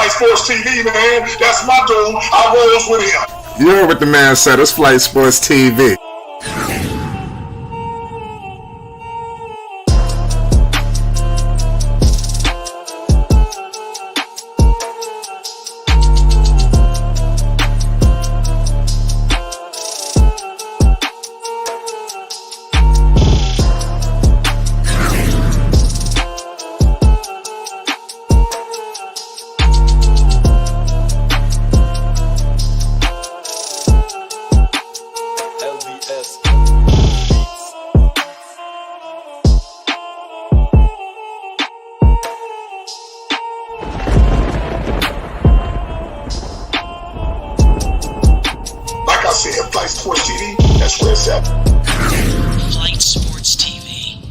Flight Sports TV, man. That's my dude. I rolls with him. You heard what the man said. It's Flight Sports TV. Flight Sports TV, that's where it's at. Flight Sports TV.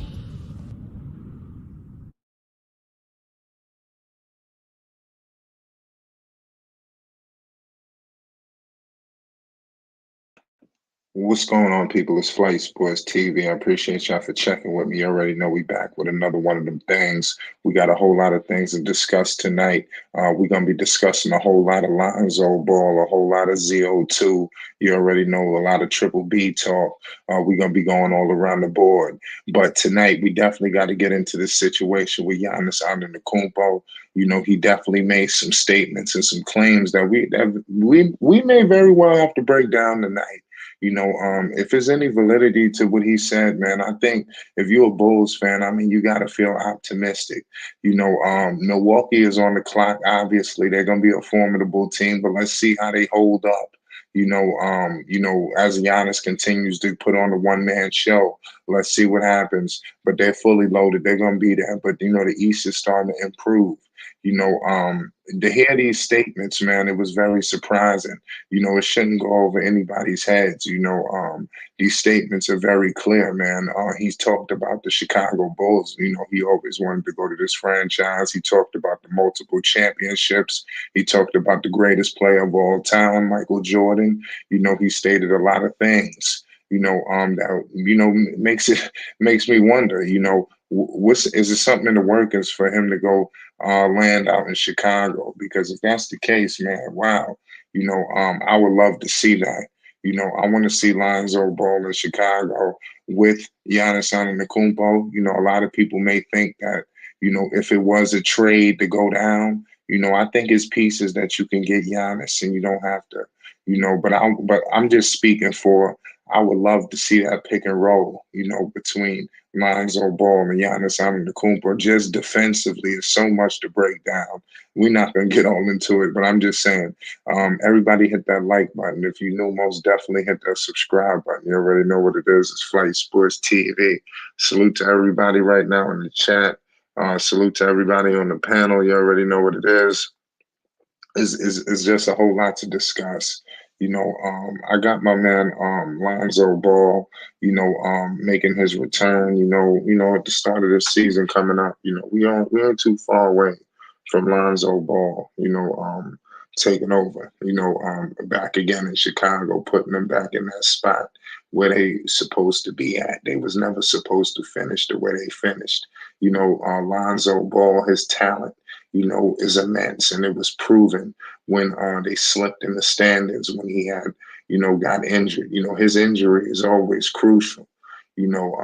What's going on, people? It's Flight Sports TV. I appreciate y'all for checking with me. You already know we back with another one of them things. We got a whole lot of things to discuss tonight. We're going to be discussing a whole lot of Lonzo ball, a whole lot of ZO2. You already know a lot of Triple B talk. We're going to be going all around the board. But tonight, we definitely got to get into this situation with Giannis Antetokounmpo. You know, he definitely made some statements and some claims that we may very well have to break down tonight. You know, if there's any validity to what he said, man, I think if you're a Bulls fan, I mean, you got to feel optimistic. You know, Milwaukee is on the clock. Obviously, they're going to be a formidable team, but let's see how they hold up. You know, as Giannis continues to put on a one-man show, let's see what happens. But they're fully loaded. They're going to be there. But, you know, the East is starting to improve. You know, to hear these statements, man, it was very surprising. You know, it shouldn't go over anybody's heads. You know, these statements are very clear, man. He's talked about the Chicago Bulls. You know, he always wanted to go to this franchise. He talked about the multiple championships. He talked about the greatest player of all time, Michael Jordan. You know, he stated a lot of things. You know, that makes me wonder. You know, is it something in the workings for him to go land out in Chicago? Because if that's the case, man, wow. You know, I would love to see that. You know, I want to see Lonzo ball in Chicago with Giannis Antetokounmpo. You know, a lot of people may think that, you know, if it was a trade to go down, you know, I think it's pieces that you can get Giannis and you don't have to, you know, but I'm just speaking for, I would love to see that pick and roll, you know, between Lonzo Ball and Giannis Antetokounmpo. Just defensively, it's so much to break down. We're not going to get all into it, but I'm just saying, everybody hit that like button. If you new, most definitely hit that subscribe button. You already know what it is. It's Flight Sports TV. Salute to everybody right now in the chat. Salute to everybody on the panel. You already know what it is. It's just a whole lot to discuss. You know, I got my man Lonzo Ball, you know, making his return, you know, at the start of the season coming up. You know, we aren't too far away from Lonzo Ball, you know, taking over, you know, back again in Chicago, putting them back in that spot where they supposed to be at. They was never supposed to finish the way they finished. You know, Lonzo Ball, his talent, you know, is immense, and it was proven when they slipped in the standings when he had, you know, got injured. You know, his injury is always crucial. You know,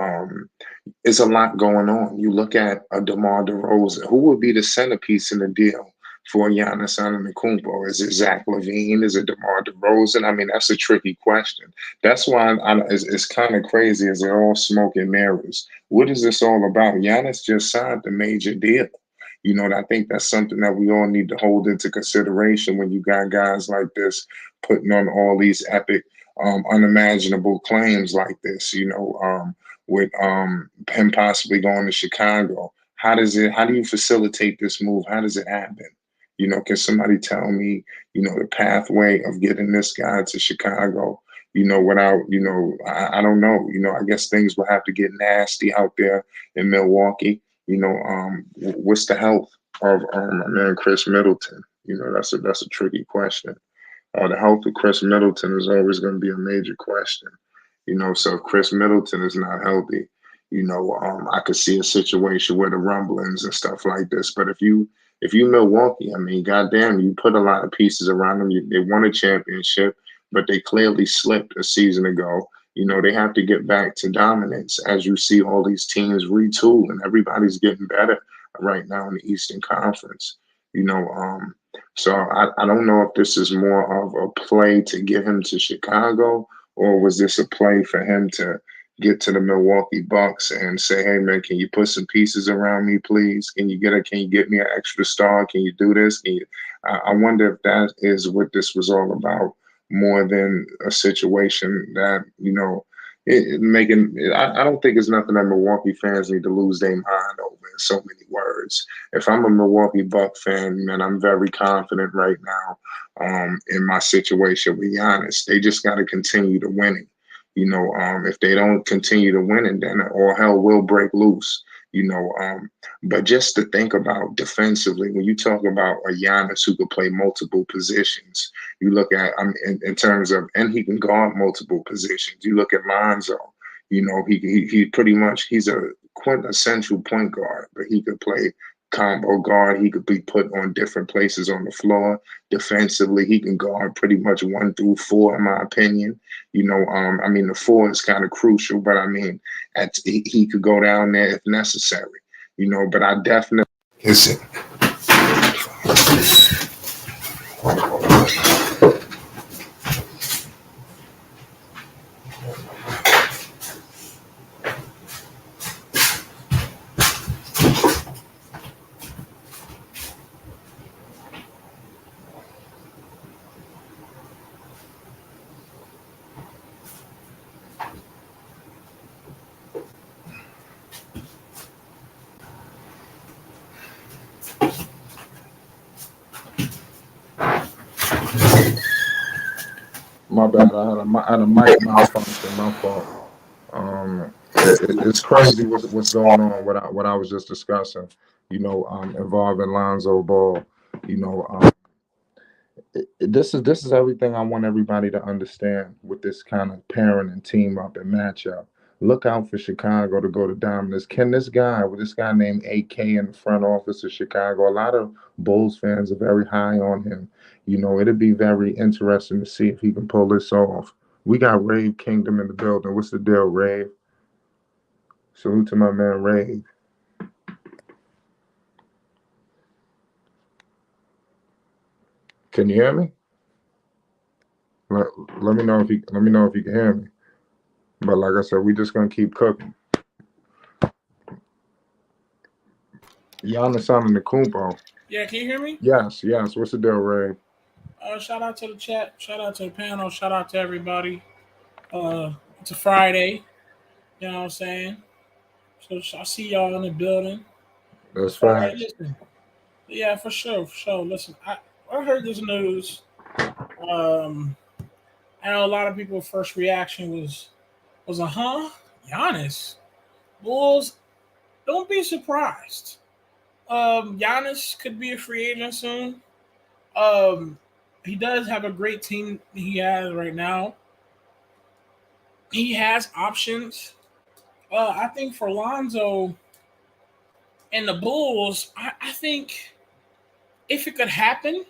it's a lot going on. You look at a DeMar DeRozan. Who would be the centerpiece in the deal for Giannis Antetokounmpo? Is it Zach LaVine? Is it DeMar DeRozan? I mean, that's a tricky question. That's why it's kind of crazy. Is it all smoke and mirrors? What is this all about? Giannis just signed a major deal. You know, and I think that's something that we all need to hold into consideration when you got guys like this putting on all these epic, unimaginable claims like this, you know, with him possibly going to Chicago. How do you facilitate this move? How does it happen? You know, can somebody tell me, you know, the pathway of getting this guy to Chicago, you know, without, you know, I don't know. You know, I guess things will have to get nasty out there in Milwaukee. You know, what's the health of my man Chris Middleton? You know, that's a tricky question. The health of Chris Middleton is always going to be a major question. You know, so if Chris Middleton is not healthy, you know, I could see a situation where the rumblings and stuff like this. But if you If you Milwaukee, I mean, goddamn, you put a lot of pieces around them. They won a championship, but they clearly slipped a season ago. They have to get back to dominance as you see all these teams retool and everybody's getting better right now in the Eastern Conference. So I don't know if this is more of a play to get him to Chicago, or was this a play for him to get to the Milwaukee Bucks and say, "Hey man, can you put some pieces around me, please? Can you get me an extra star? Can you do this?" I wonder if that is what this was all about, more than a situation that making. I don't think it's nothing that Milwaukee fans need to lose their mind over in so many words. If I'm a Milwaukee Buck fan, man, I'm very confident right now in my situation with Giannis. They just got to continue to winning. If they don't continue to win, and then all hell will break loose. But just to think about defensively, when you talk about a Giannis who could play multiple positions, you look at in terms of, and he can guard multiple positions. You look at Lonzo. He pretty much, he's a quintessential point guard, but he could play combo guard. He could be put on different places on the floor. Defensively, he can guard pretty much 1 through 4, in my opinion. I mean, the 4 is kind of crucial, but I mean, he could go down there if necessary. But I definitely listen. My bad. I had a mic malfunction. My fault. It's crazy what's going on. What I was just discussing. Involving Lonzo Ball. You know, um, this is everything I want everybody to understand with this kind of pairing and team up and matchup. Look out for Chicago to go to dominance. Can with this guy named AK in the front office of Chicago, a lot of Bulls fans are very high on him. It'd be very interesting to see if he can pull this off. We got Rave Kingdom in the building. What's the deal, Rave? Salute to my man, Rave. Can you hear me? Let, let me know if you can hear me. But like I said, we just gonna keep cooking. Giannis Antetokounmpo. Yeah, can you hear me? Yes. What's the deal, Ray? Shout out to the chat. Shout out to the panel. Shout out to everybody. It's a Friday. You know what I'm saying? So I see y'all in the building. That's Friday, facts. listen. Yeah, for sure. Listen, I heard this news. Um, I know a lot of people's first reaction was Giannis? Bulls, don't be surprised. Giannis could be a free agent soon. Um, he does have a great team he has right now. He has options. I think for Lonzo and the Bulls, I think if it could happen,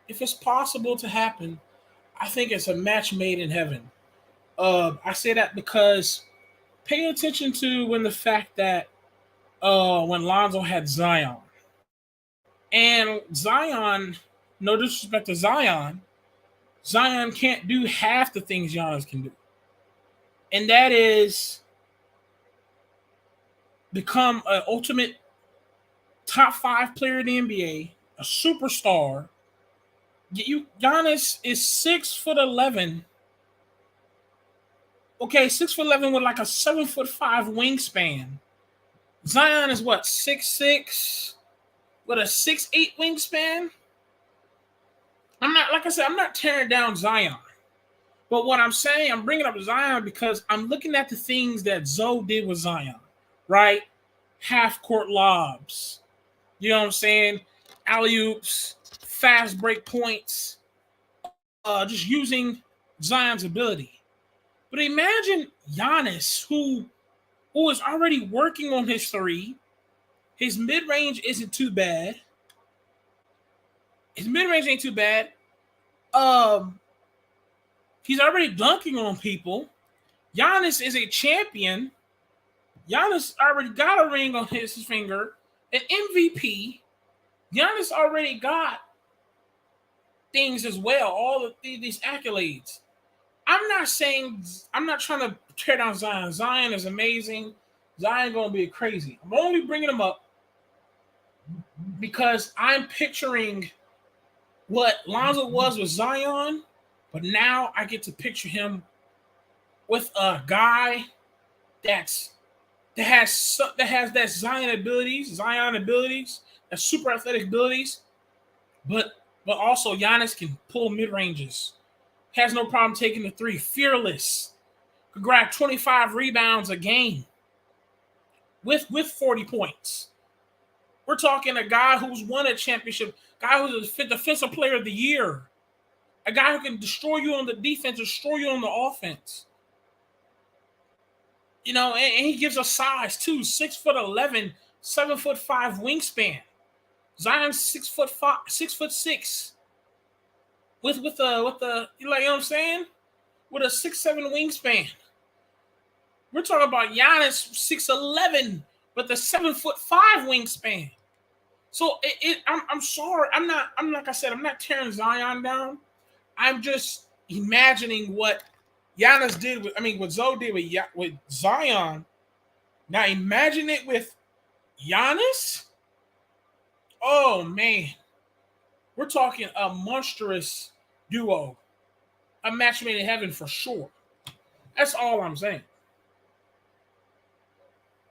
if it's possible to happen, I think it's a match made in heaven. I say that because pay attention to when the fact that when Lonzo had Zion. And Zion, no disrespect to Zion, Zion can't do half the things Giannis can do. And that is become an ultimate top 5 player in the NBA, a superstar. Giannis is 6'11". Okay, 6'11" with like a 7'5" wingspan. Zion is what, 6'6" with a 6'8" wingspan? I'm not tearing down Zion. But what I'm saying, I'm bringing up Zion because I'm looking at the things that Zoe did with Zion, right? Half court lobs. You know what I'm saying? Alley-oops, fast break points, just using Zion's ability. But imagine Giannis, who is already working on his 3, His mid range isn't too bad. His mid range ain't too bad. Um, he's already dunking on people. Giannis is a champion. Giannis already got a ring on his finger, an MVP. Giannis already got things as well, all of these accolades. I'm not trying to tear down Zion. Zion is amazing. Zion gonna be crazy. I'm only bringing him up because I'm picturing what Lonzo was with Zion, but now I get to picture him with a guy that has that Zion abilities, that super athletic abilities, but also Giannis can pull mid ranges. Has no problem taking the three. Fearless. Could grab 25 rebounds a game with 40 points. We're talking a guy who's won a championship, guy who's a defensive player of the year, a guy who can destroy you on the defense, destroy you on the offense. You know, and he gives us size too, 6'11", 7'5" wingspan. Zion's 6'5", 6'6", with the you know what I'm saying? With a 6'7" wingspan. We're talking about Giannis 6'11", but the 7'5" wingspan. So I'm sorry. I'm like I said, I'm not tearing Zion down. I'm just imagining what Giannis did what Zoe did with Zion. Now imagine it with Giannis. Oh man, we're talking a monstrous duo, a match made in heaven for sure. That's all I'm saying.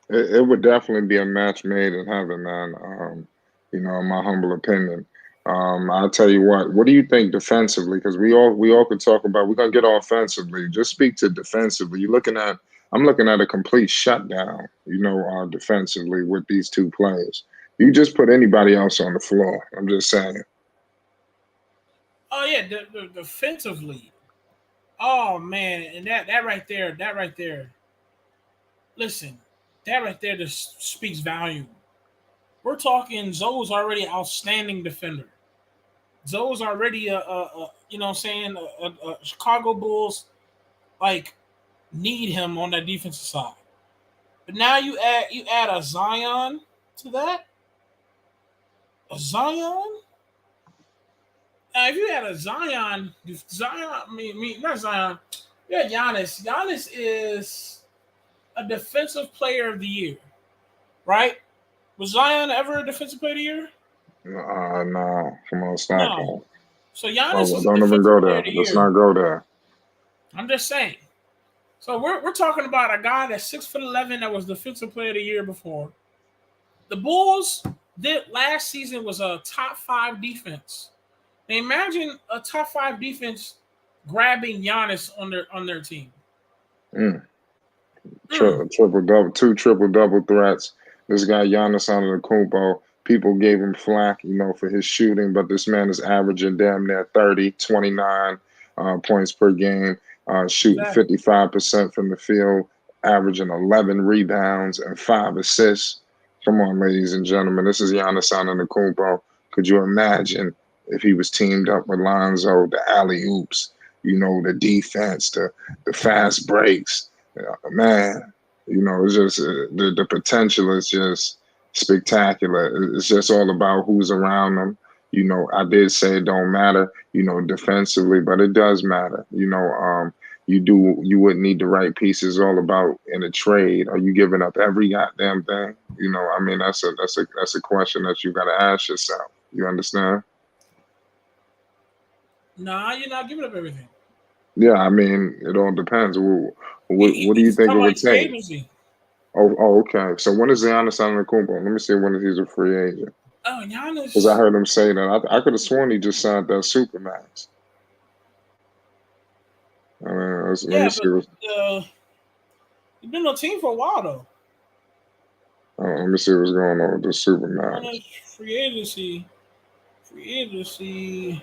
It would definitely be a match made in heaven, man. In my humble opinion. I'll tell you what do you think defensively? Because we all could talk about, we're gonna get offensively. Just speak to defensively. I'm looking at a complete shutdown, defensively with these two players. You just put anybody else on the floor. I'm just saying. Oh yeah, the defensively. Oh man, and that right there. Listen, that right there just speaks volume. We're talking Zoe's already outstanding defender. Zoe's already a you know what I'm saying, a Chicago Bulls like need him on that defensive side. But now you add a Zion to that. A Zion? Now if you had a not Zion. You had Giannis. Giannis is a defensive player of the year, right? Was Zion ever a defensive player of the year? No, come on, stop No. that. So Giannis Oh, is a don't even defensive go player there. of the Let's year. not go there. I'm just saying. So we're talking about a guy that's 6'11" that was defensive player of the year before. The Bulls did last season was a top 5 defense. Now imagine a top 5 defense grabbing Giannis on their team. Mm. Triple double, two triple double threats. This guy Giannis Antetokounmpo, people gave him flack, for his shooting, but this man is averaging damn near 30, 29 points per game, shooting Exactly. 55% from the field, averaging 11 rebounds and 5 assists. Come on, ladies and gentlemen, this is Giannis Antetokounmpo. Could you imagine if he was teamed up with Lonzo, the alley oops, the defense, the fast breaks? Man, it's just the potential is just spectacular. It's just all about who's around them. I did say it don't matter, defensively, but it does matter. You wouldn't need the right pieces. All about in a trade. Are you giving up every goddamn thing? That's a question that you got to ask yourself. You understand? Nah, you're not giving up everything. Yeah, I mean, it all depends. What do you He's think it talking would about free take? agency. Okay. So when is Giannis Antetokounmpo? Let me see when he's a free agent. Oh, Because I Giannis. heard him say that. I could have sworn he just signed that Supermax. Let me Yeah, see. but he's been on the team for a while though. Let me see what's going on with the Supermax. Giannis free agency. Free agency.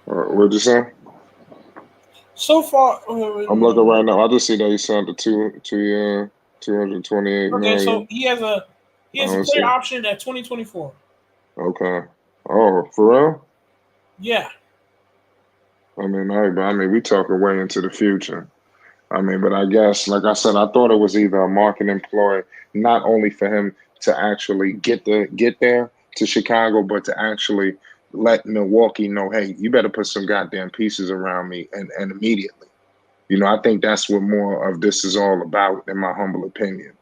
What'd you say? So far, I'm looking right now. I just see that he signed a 2 year, 228 okay, so million. he has a I don't player see. option at 2024. Okay. Oh, for real? Yeah. I mean, we talking way into the future. I mean, but I guess, like I said, I thought it was either a marketing ploy, not only for him to actually get there to Chicago, but to actually let Milwaukee know, hey, you better put some goddamn pieces around me and immediately. I think that's what more of this is all about, in my humble opinion.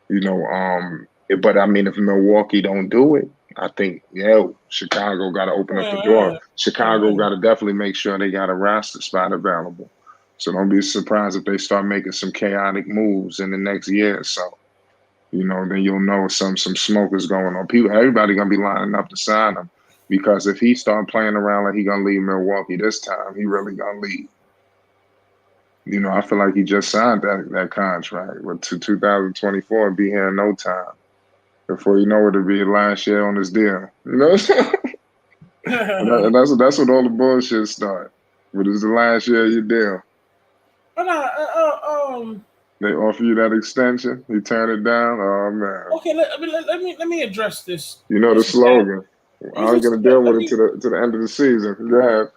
But I mean, if Milwaukee don't do it, I think, yeah, Chicago got to open up the door. Chicago got to definitely make sure they got a roster spot available. So don't be surprised if they start making some chaotic moves in the next year or so. Then you'll know some smoke is going on. Everybody gonna be lining up to sign him because if he start playing around like he gonna leave Milwaukee this time, he really gonna leave. I feel like he just signed that contract with 2024 and be here in no time. Before you know it, it'll be the last year on this deal. And that's what all the bullshit start. But it's the last year of your deal. They offer you that extension, you turn it down. Oh man. Okay, let me address this. You know the slogan. I ain't gonna deal with it to the end of the season. Go ahead.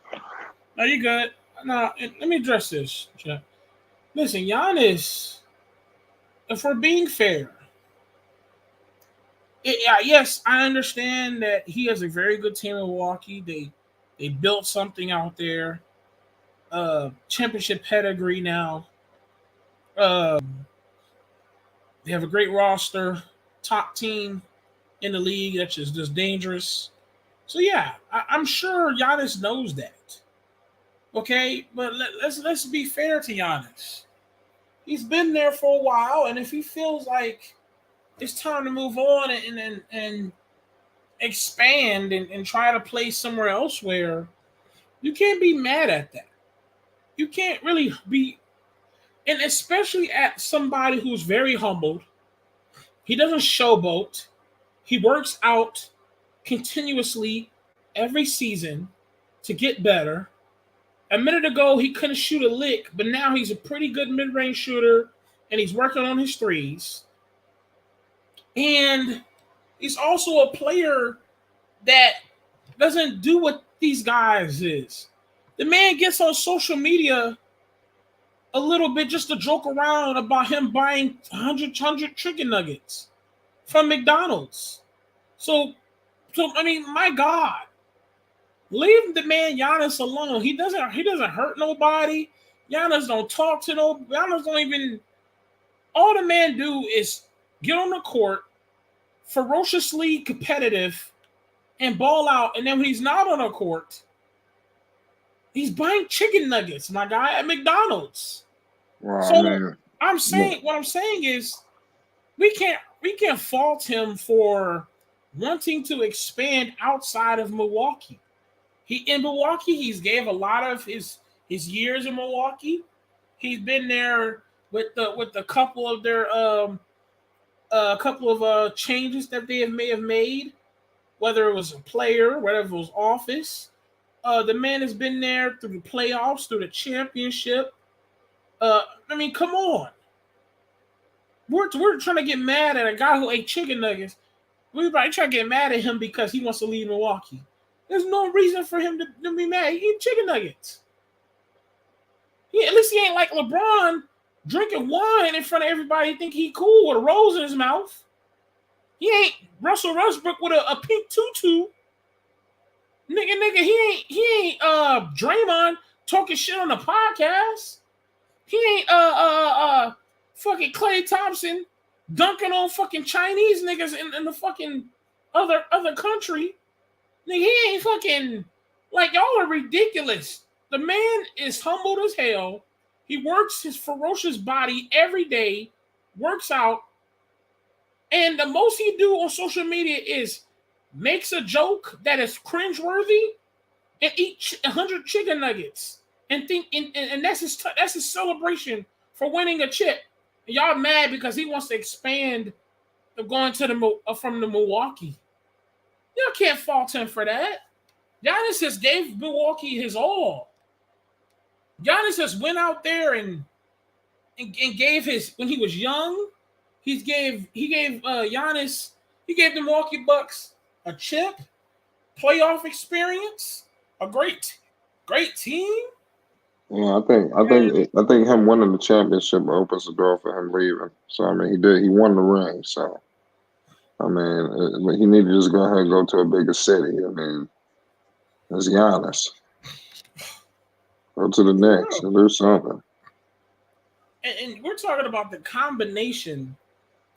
No, you good. Now let me address this, Jeff. Listen, Giannis, if we're being fair, yes, I understand that he has a very good team in Milwaukee. They built something out there. Championship pedigree now. They have a great roster, top team in the league that's just dangerous. So yeah, I'm sure Giannis knows that. Okay, but let's be fair to Giannis. He's been there for a while, and if he feels like it's time to move on and expand and try to play somewhere elsewhere, you can't be mad at that. You can't really be, and especially at somebody who's very humbled. He doesn't showboat. He works out continuously every season to get better. A minute ago, he couldn't shoot a lick, but now he's a pretty good mid-range shooter, and he's working on his threes. And he's also a player that doesn't do what these guys is. The man gets on social media a little bit just to joke around about him buying 100 chicken nuggets from McDonald's. So I mean, my God, leave the man Giannis alone. He doesn't hurt nobody. Giannis don't talk to no. Giannis don't even. All the man do is get on the court, ferociously competitive, and ball out. And then when he's not on the court, he's buying chicken nuggets, my guy, at McDonald's. Well, So I mean, what I'm saying is we can't fault him for wanting to expand outside of Milwaukee. In Milwaukee, he's gave a lot of his years in Milwaukee. He's been there with the couple of their changes that they may have made, whether it was a player, whether it was office. The man has been there through the playoffs, through the championship. I mean, come on. We're trying to get mad at a guy who ate chicken nuggets. We're trying to get mad at him because he wants to leave Milwaukee. There's no reason for him to be mad. He eat chicken nuggets. At least he ain't like LeBron drinking wine in front of everybody, think he cool with a rose in his mouth. He ain't Russell Westbrook with a pink tutu. Nigga, he ain't Draymond talking shit on the podcast. He ain't fucking Klay Thompson dunking on fucking Chinese niggas in the fucking other country. Nigga, he ain't fucking, like, y'all are ridiculous. The man is humbled as hell. He works his ferocious body every day, works out, and the most he do on social media is makes a joke that is cringeworthy and eat 100 chicken nuggets and think and that's his celebration for winning a chip. And y'all mad because he wants to expand going to from the Milwaukee. Y'all can't fault him for that. Giannis just gave Milwaukee his all. Giannis just went out there and gave his when he was young. He gave Giannis the Milwaukee Bucks a chip, playoff experience, a great team. Yeah, I think him winning the championship opens the door for him leaving. So I mean, he won the ring. So I mean, he need to just go ahead and go to a bigger city. I mean, it's Giannis. Go to the Knicks and do something. And we're talking about the combination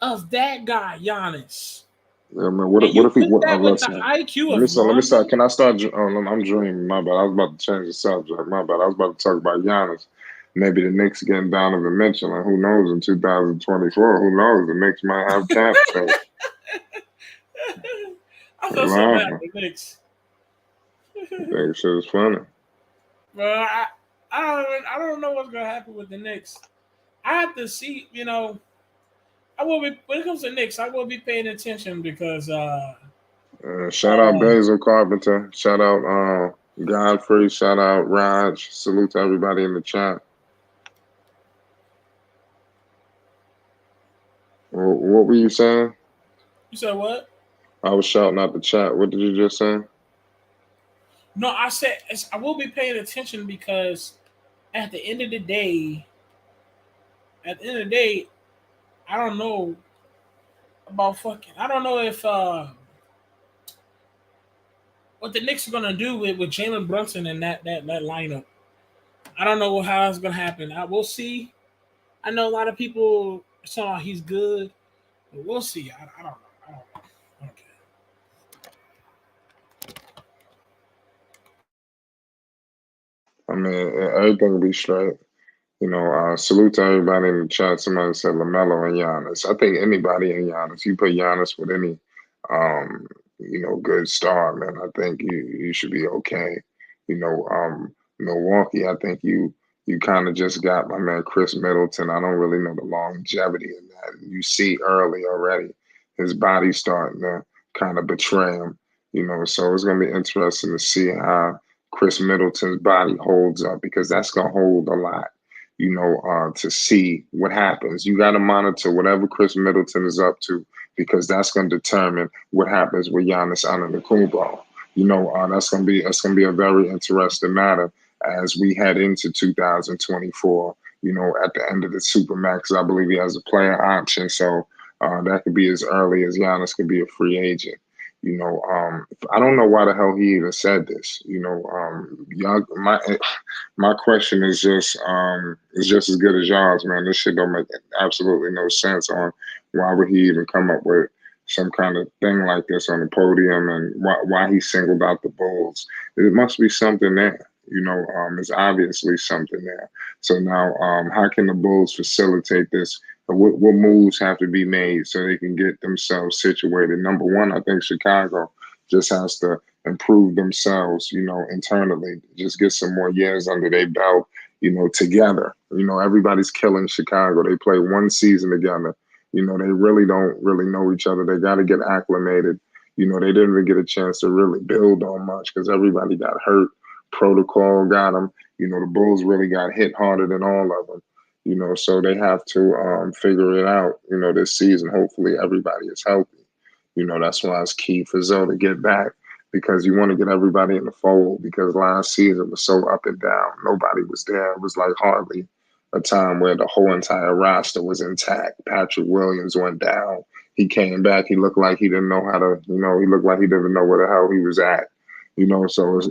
of that guy Giannis. Yeah, man. And What you if he? put What? that with the Listen. IQ Let me of start. Let me start. Lonzo. Can I start? I'm dreaming. My bad. I was about to change the subject. My bad. I was about to talk about Giannis. Maybe the Knicks getting Donovan Mitchell, and who knows in 2024? Who knows? The Knicks might have cap space. I Hey, thought something laughing. happened Knicks. That shit is funny. Bro, I don't know what's gonna happen with the Knicks. I have to see, I will be when it comes to Knicks, I will be paying attention because Shout out Basil Carpenter. Shout out Godfrey. Shout out Raj. Salute to everybody in the chat. What were you saying? you said what? I was shouting out the chat. What did you just say? No, I said I will be paying attention because at the end of the day, I don't know about fucking. I don't know if what the Knicks are gonna do with Jalen Brunson and that lineup. I don't know how it's gonna happen. We'll see. I know a lot of people saw he's good, but we'll see. I don't know. I don't know. I don't care. I mean, everything will be straight. Salute to everybody in the chat. Somebody said LaMelo and Giannis. I think anybody in Giannis, you put Giannis with any, good star, man. I think you should be okay. Milwaukee. I think you kind of just got my man Chris Middleton. I don't really know the longevity in that. You see early already, his body starting to kind of betray him. So it's gonna be interesting to see how Chris Middleton's body holds up because that's gonna hold a lot to see what happens. You got to monitor whatever Chris Middleton is up to because that's going to determine what happens with Giannis Antetokounmpo. That's gonna be a very interesting matter as we head into 2024. At the end of the Supermax, I believe he has a player option, so that could be as early as Giannis could be a free agent. I don't know why the hell he even said this. Young, my question is just as good as y'all's, man. This shit don't make absolutely no sense on why would he even come up with some kind of thing like this on the podium and why he singled out the Bulls. It must be something there. There's obviously something there. So now, how can the Bulls facilitate this? What moves have to be made so they can get themselves situated? Number one, I think Chicago just has to improve themselves, internally. Just get some more years under their belt, together. Everybody's killing Chicago. They play one season together. They really don't really know each other. They got to get acclimated. They didn't even get a chance to really build on much because everybody got hurt. Protocol got them. The Bulls really got hit harder than all of them. So they have to figure it out, this season. Hopefully everybody is healthy. That's why it's key for Zoe to get back because you want to get everybody in the fold because last season was so up and down. Nobody was there. It was like hardly a time where the whole entire roster was intact. Patrick Williams went down. He came back. He looked like he didn't know how to, he looked like he didn't know where the hell he was at. So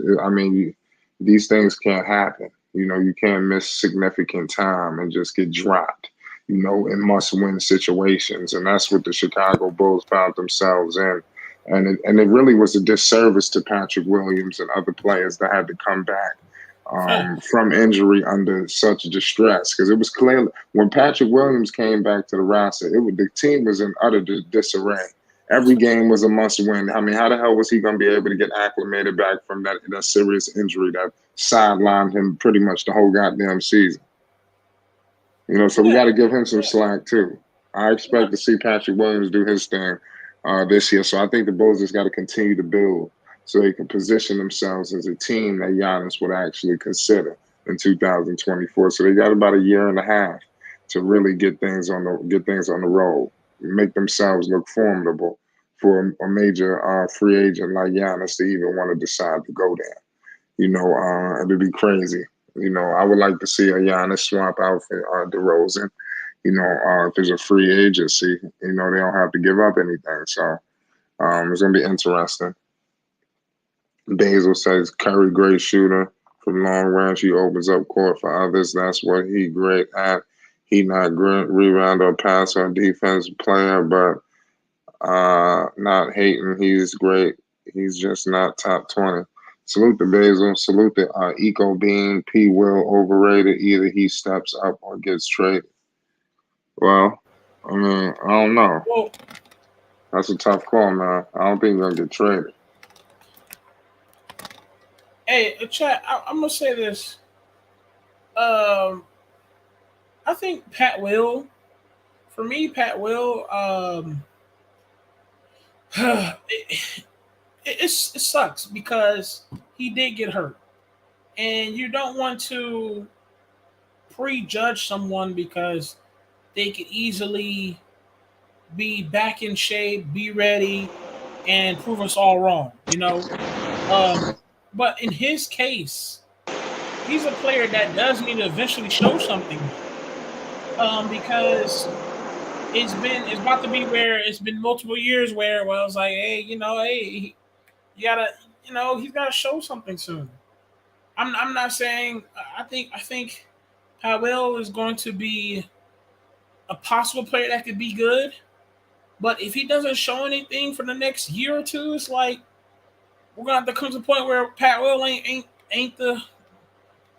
these things can't happen. You can't miss significant time and just get dropped, in must-win situations. And that's what the Chicago Bulls found themselves in. And it really was a disservice to Patrick Williams and other players that had to come back from injury under such distress. Because it was clear when Patrick Williams came back to the roster, the team was in utter disarray. Every game was a must-win. I mean, how the hell was he going to be able to get acclimated back from that serious injury that sidelined him pretty much the whole goddamn season? So we got to give him some slack too. I expect to see Patrick Williams do his thing this year. So I think the Bulls just got to continue to build so they can position themselves as a team that Giannis would actually consider in 2024. So they got about a year and a half to really get things on the road, make themselves look formidable for a major free agent like Giannis to even want to decide to go there. It'd be crazy. I would like to see a Giannis swap out for DeRozan. If there's a free agency, they don't have to give up anything. So it's gonna be interesting. Basil says Curry great shooter from long range. He opens up court for others. That's what he great at. He not great rebound or pass or defense player, but not hating. He's great. He's just not top 20. Salute the Basil. Salute the Eco Bean. P. Will overrated. Either he steps up or gets traded. Well, I mean, I don't know. Well, That's a tough call, man. I don't think he's gonna get traded. hey, chat. I'm gonna say this. Um, I think Pat will. For me, Pat will. It sucks because he did get hurt, and you don't want to prejudge someone because they could easily be back in shape, be ready, and prove us all wrong. But in his case, he's a player that does need to eventually show something. Because it's about to be where it's been multiple years where well it's like hey you gotta he's gotta show something soon. I'm not saying I think Powell is going to be a possible player that could be good, but if he doesn't show anything for the next year or two, it's like we're gonna have to come to a point where Powell ain't the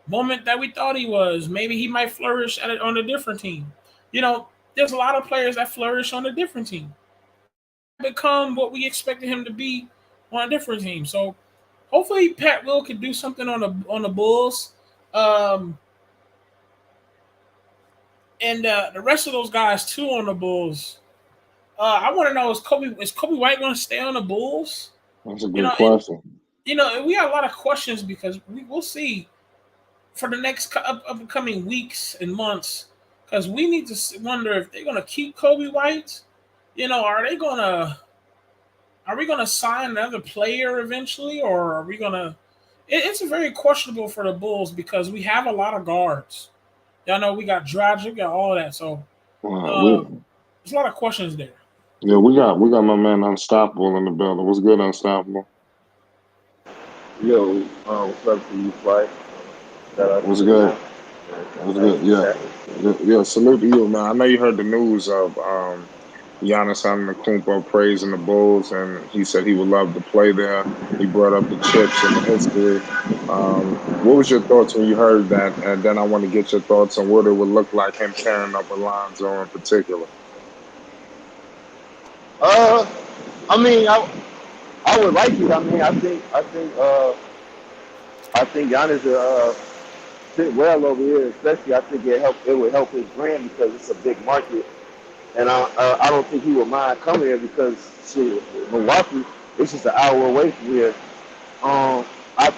moment that we thought he was. Maybe he might flourish on a different team. There's a lot of players that flourish on a different team. Become what we expected him to be on a different team. So hopefully Pat Will could do something on the Bulls. And the rest of those guys too on the Bulls. I want to know is Kobe White going to stay on the Bulls? That's a good question. And we have a lot of questions because we'll see for the next upcoming weeks and months because we need to wonder if they're going to keep Kobe White. Are we gonna sign another player eventually, or are we gonna? It's very questionable for the Bulls because we have a lot of guards. Y'all know we got Dragic, we got all of that. So there's a lot of questions there. Yeah, we got my man Unstoppable in the building. What's good, Unstoppable? Yo, what's up to you, Flight? What's good? What's good? Yeah. Salute to you, man. I know you heard the news of Giannis Antetokounmpo praising the Bulls, and he said he would love to play there. He brought up the chips and the history. What was your thoughts when you heard that? And then I want to get your thoughts on what it would look like him pairing up with Lonzo in particular. I mean, I would like it. I mean, I think Giannis fit well over here. Especially, I think it would help his brand because it's a big market. And I don't think he would mind coming here because shit, Milwaukee, it's just an hour away from here. I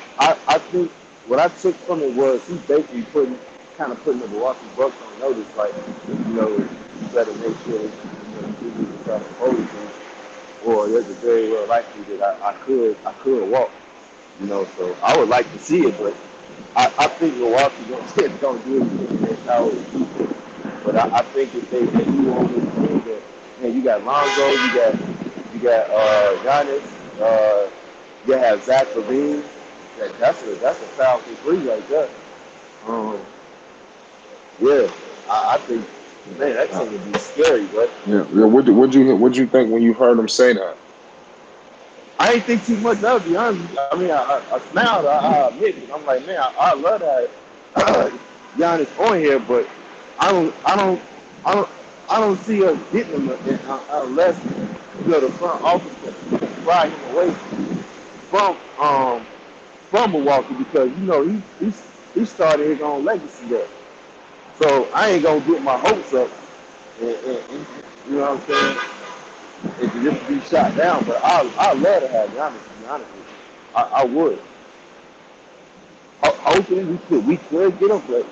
think what I took from it was he basically putting the Milwaukee Bucks on notice, like you better make sure you need to try to hold things, or there's a very well likely that I could walk. So I would like to see it, but I think Milwaukee don't do it in their power to keep it. But I think if they do on this team, that man, you got Lonzo, you got Giannis, you have Zach LaVine. That's a powerful three right there. Yeah, I think man, that team would be scary, but yeah. What'd you think when you heard him say that? I ain't think too much of it, to be honest. I mean, I smiled. I admit it. I'm like, man, I love that Giannis on here, but I don't see us getting him unless the front office can pry him away from Milwaukee because he started his own legacy there. So I ain't gonna get my hopes up, and you know what I'm saying? And to just be shot down, but I love to have Giannis. To be honest with you, I would. Hopefully we could get him, but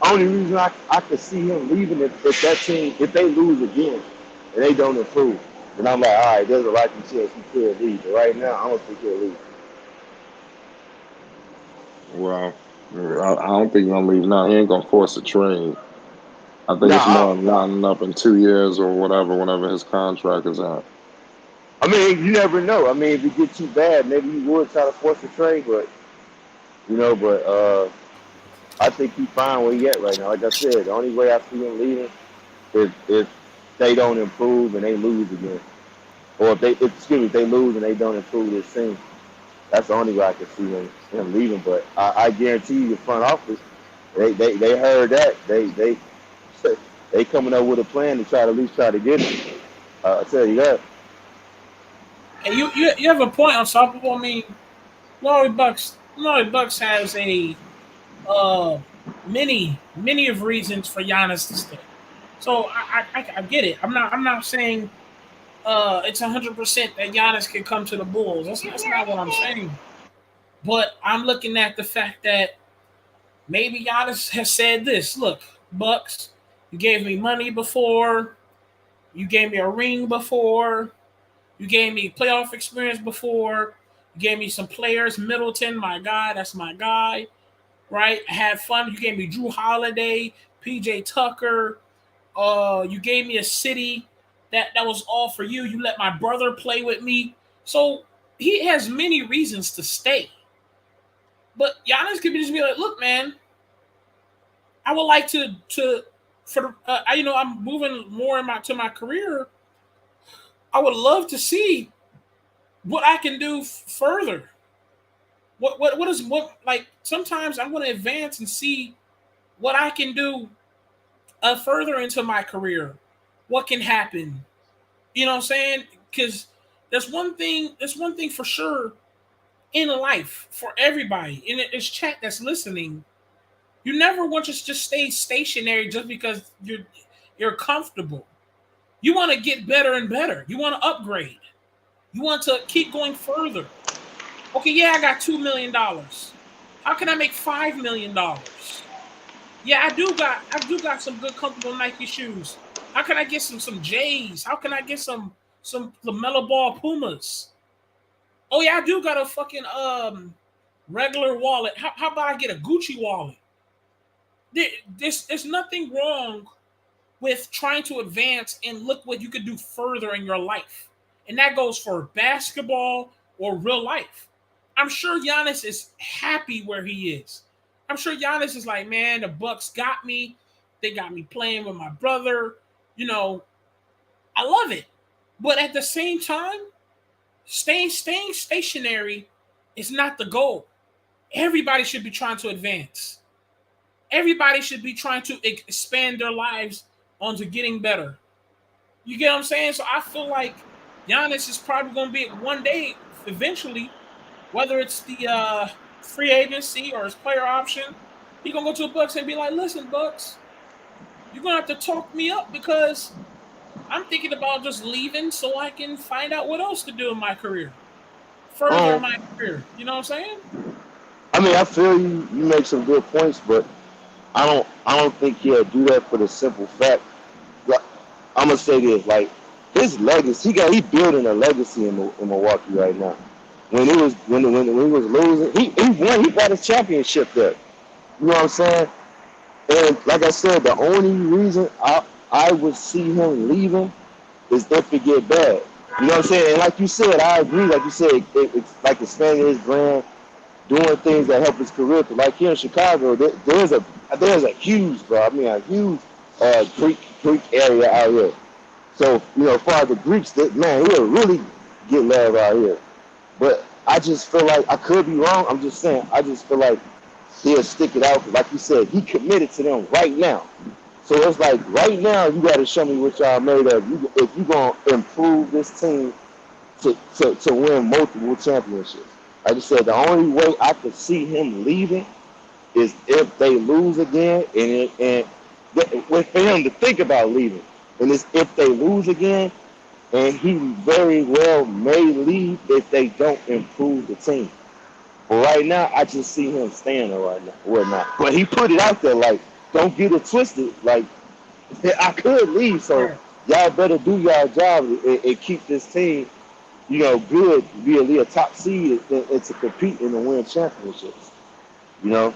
only reason I could see him leaving if that team, if they lose again and they don't improve, then I'm like, all right, there's a likely chance he could leave. But right now, I don't think he'll leave. Well, I don't think he's gonna leave now. He ain't gonna force a trade. I think it's Nah, more lining up in 2 years or whatever, whenever his contract is out. I mean, you never know. I mean, if it gets too bad, maybe he would try to force a trade, but I think he's fine where he at right now. Like I said, the only way I see him leaving is if they don't improve and they lose again, or if they lose and they don't improve this team. That's the only way I can see him leaving. But I guarantee you, the front office, they heard that they coming up with a plan to try to at least try to get him. I tell you that. And you have a point on something. I mean, Bucks has a uh many of reasons for Giannis to stay. So I get it. I'm not saying it's 100% that Giannis can come to the Bulls. That's not what I'm saying. But I'm looking at the fact that maybe Giannis has said this. Look, Bucks, you gave me money before. You gave me a ring before. You gave me playoff experience before. You gave me some players. Middleton, my guy, that's my guy. Right? I had fun. You gave me Drew Holiday, PJ Tucker. You gave me a city that was all for you. You let my brother play with me. So he has many reasons to stay. But Giannis could just be like, look, man, I would like to for the I'm moving more to my career. I would love to see what I can do further. What like sometimes I want to advance and see what I can do further into my career. What can happen? You know what I'm saying? Because there's one thing for sure in life for everybody in this chat that's listening. You never want to just stay stationary just because you're comfortable. You want to get better and better. You want to upgrade. You want to keep going further. Okay, yeah, I got $2 million. How can I make $5 million? Yeah, I do got some good comfortable Nike shoes. How can I get some J's? How can I get some LaMelo Ball Pumas? Oh yeah, I do got a fucking regular wallet. How about I get a Gucci wallet? There's nothing wrong with trying to advance and look what you could do further in your life. And that goes for basketball or real life. I'm sure Giannis is happy where he is. I'm sure Giannis is like, man, the Bucks got me. They got me playing with my brother. You know, I love it. But at the same time, staying stationary is not the goal. Everybody should be trying to advance. Everybody should be trying to expand their lives onto getting better. You get what I'm saying? So I feel like Giannis is probably going to be one day, eventually, whether it's the free agency or his player option, he's going to go to the Bucks and be like, listen, Bucks, you're going to have to talk me up because I'm thinking about just leaving so I can find out what else to do in my career. Further my career. You know what I'm saying? I mean, I feel you. You make some good points, but I don't think he'll do that for the simple fact. Like, I'm gonna say this: like his legacy, he building a legacy in Milwaukee right now. When he was losing, he won. He got his championship there. You know what I'm saying? And like I said, the only reason I would see him leaving is if it get bad. You know what I'm saying? And like you said, I agree. Like you said, it's like expanding his brand, doing things that help his career. Like here in Chicago, there's a huge, bro. I mean, a huge Greek area out here. So as far as the Greeks, man, he'll really get love out here. But I just feel like I could be wrong. I'm just saying. I just feel like he'll stick it out. Like you said, he committed to them right now. So it's like right now you got to show me what y'all made of. If you're gonna improve this team to win multiple championships. Like I said, the only way I could see him leaving is if they lose again, and for him to think about leaving. And it's if they lose again, and he very well may leave if they don't improve the team. But right now, I just see him staying there right now, whatnot. But he put it out there like, don't get it twisted. Like, I could leave, so Right. y'all better do y'all job and keep this team, good, be a top seed and to compete and to win championships. You know,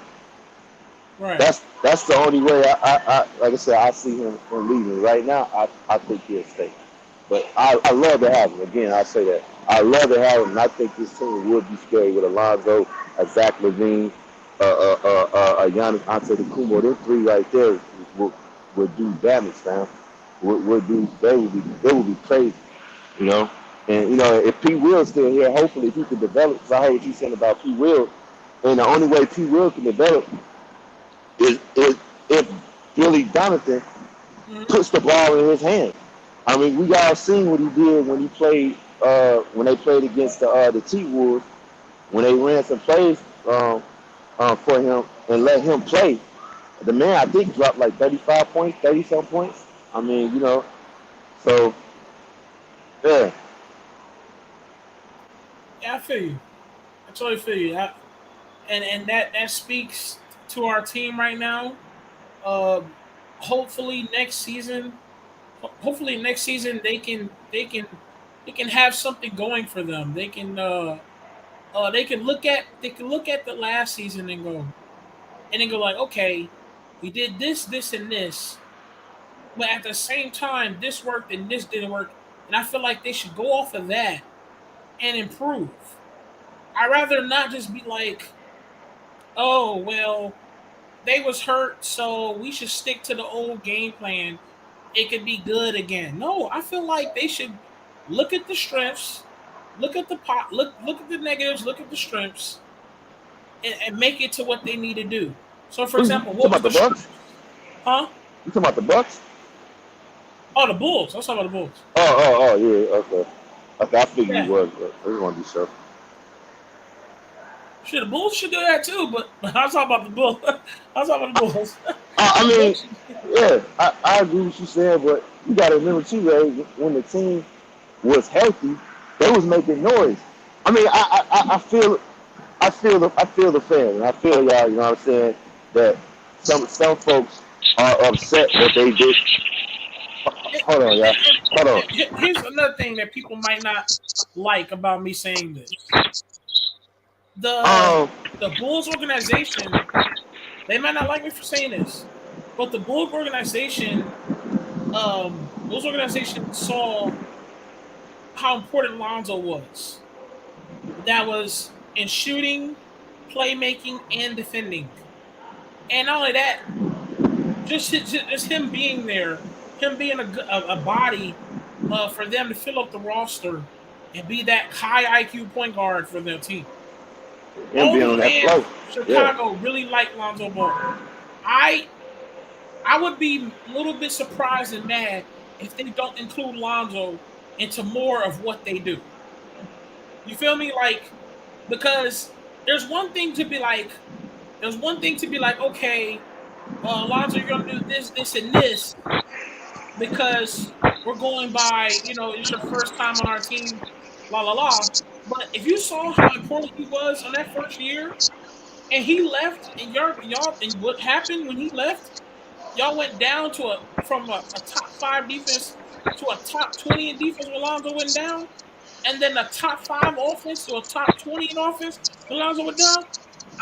Right. that's the only way. Like I said, I see him leaving. Right now, I think he'll stay. But I love to have him. Again, I say that I love to have him. And I think this team would be scary with Lonzo, Zach LaVine, Giannis Antetokounmpo. Them three right there would do damage, man. Would do they would be crazy, you know. And if P. Will's still here, hopefully he can develop. Because I heard what you said about P. Will, and the only way P. Will can develop is if Billy Donovan Mhm. puts the ball in his hand. I mean, we all seen what he did when he played when they played against the T Wolves when they ran some plays for him and let him play. The man, I think, dropped like 35 points, 30 some points. I mean, so yeah, Yeah, I feel you. I totally feel you. And that speaks to our team right now. Uh, hopefully next season, hopefully next season they can have something going for them. They can look at the last season and then go like, okay, we did this, this, and this, but at the same time, this worked and this didn't work, and I feel like they should go off of that and improve. I'd rather not just be like, oh well, they was hurt, so we should stick to the old game plan. It could be good again. No, I feel like they should look at the strengths, look at the pot, look at the negatives, look at the strengths, and make it to what they need to do. So, for you example, talking what was about the the Bucks? strengths? Huh? You talking about the Bucks? Oh, the Bulls. Let's talk about the Bulls. Oh, yeah, okay. Okay, I figured you Yeah, was, but I just want to be sure. sure, the Bulls should do that too. But I was talking about the Bulls. I was talking about the Bulls. I The mean, Bulls. yeah, I agree with you saying, but you got to remember too, Ray, when the team was healthy, they was making noise. I mean, I feel the fans, and I feel y'all. You know what I'm saying? That some folks are upset that they did. Hold on, y'all. Hold on. Here's another thing that people might not like about me saying this. The Um, the Bulls organization, they might not like me for saying this, but the Bulls organization saw how important Lonzo was. That was in shooting, playmaking, and defending. And not only that, just him being there, him being a body for them to fill up the roster and be that high IQ point guard for their team. him All being the on that fans float. of Yeah. Chicago really like Lonzo Ball. I I would be a little bit surprised and mad if they don't include Lonzo into more of what they do. You feel me? Like, because there's one thing to be like, okay, Lonzo, you're gonna do this, this, and this because we're going by, it's your first time on our team, la la la. But if you saw how important he was on that first year, and he left, and y'all, and what happened when he left, y'all went down to a top five defense to a top 20 in defense when Lonzo went down, and then a top five offense to a top 20 in offense when Lonzo went down.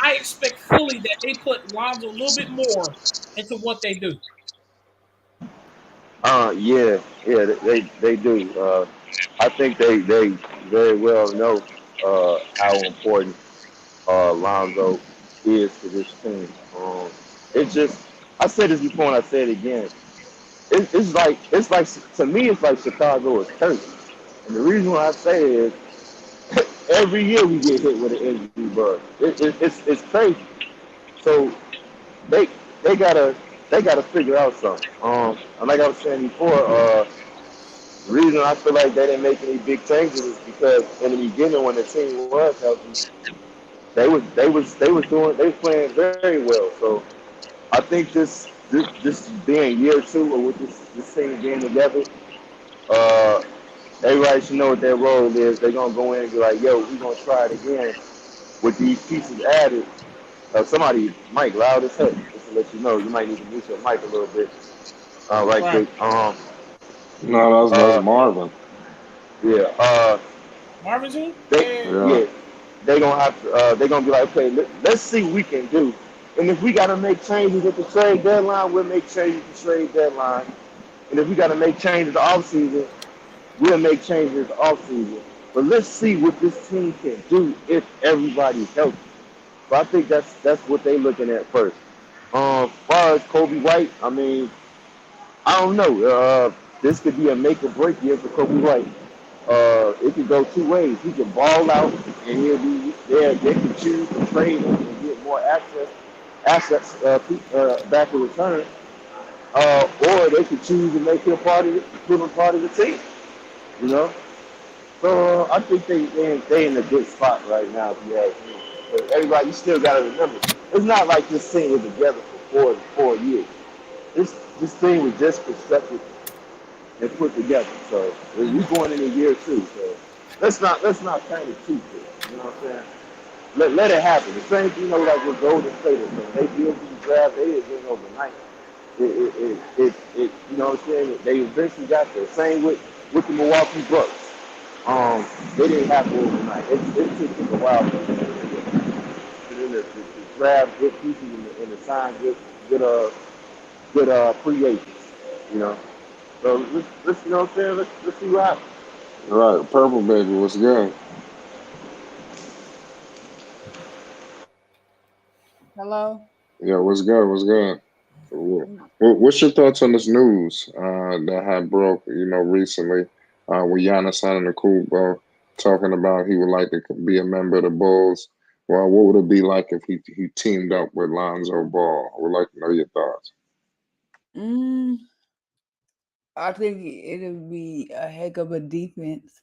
I expect fully that they put Lonzo a little bit more into what they do. Yeah, they do. I think they very well know how important Lonzo is to this team. It's just I said this before and I say it again. It's like to me it's like Chicago is cursed. And the reason why I say it is every year we get hit with an injury bug. It's crazy. So they they gotta figure out something. And like I was saying before, the reason I feel like they didn't make any big changes is because in the beginning when the team was healthy, they was playing very well. So I think this being year two or with this team being together, uh, everybody should know what their role is. They're gonna go in and be like, yo, we're gonna try it again with these pieces added, somebody, Mike, loud as heck, just to let you know, you might need to mute your mic a little bit, right Right. quick. No, that's Uh, Marvin. yeah, Marvin too? they, Yeah. yeah, they gonna have to, they gonna be like, okay, let's see what we can do. And if we gotta make changes at the trade deadline, we'll make changes at the trade deadline. And if we gotta make changes the off season, we'll make changes at the off season. But let's see what this team can do if everybody's healthy. So I think that's what they looking at first. As far as Kobe White, I mean, I don't know. This could be a make or break year for Kobe White. It could go two ways. He can ball out and he'll be there. They can choose to trade him and get more assets back in return. Or they could choose to make him put him part of the team. You know. So I think they in a good spot right now. If you ask me. But everybody, you still got to remember, it's not like this thing was together for 4 years. This thing was just constructed and put together. So we're going in a year two. So let's not kind of too quick. You know what I'm saying? Let it happen. The same thing, like with Golden State. They build these draft, they didn't win overnight. You know what I'm saying? They eventually got there. Same with the Milwaukee Bucks. They didn't happen overnight. It took them a while for them to grab good pieces and to sign good free agents. You know. So let's you know what I'm saying? Let's see what happens. All right, Purple Baby, what's good? Hello. Yeah, what's good? What's good? What's your thoughts on this news that had broke, recently, with Giannis Antetokounmpo talking about he would like to be a member of the Bulls? Well, what would it be like if he teamed up with Lonzo Ball? I would like to know your thoughts. Mm, I think it'll be a heck of a defense.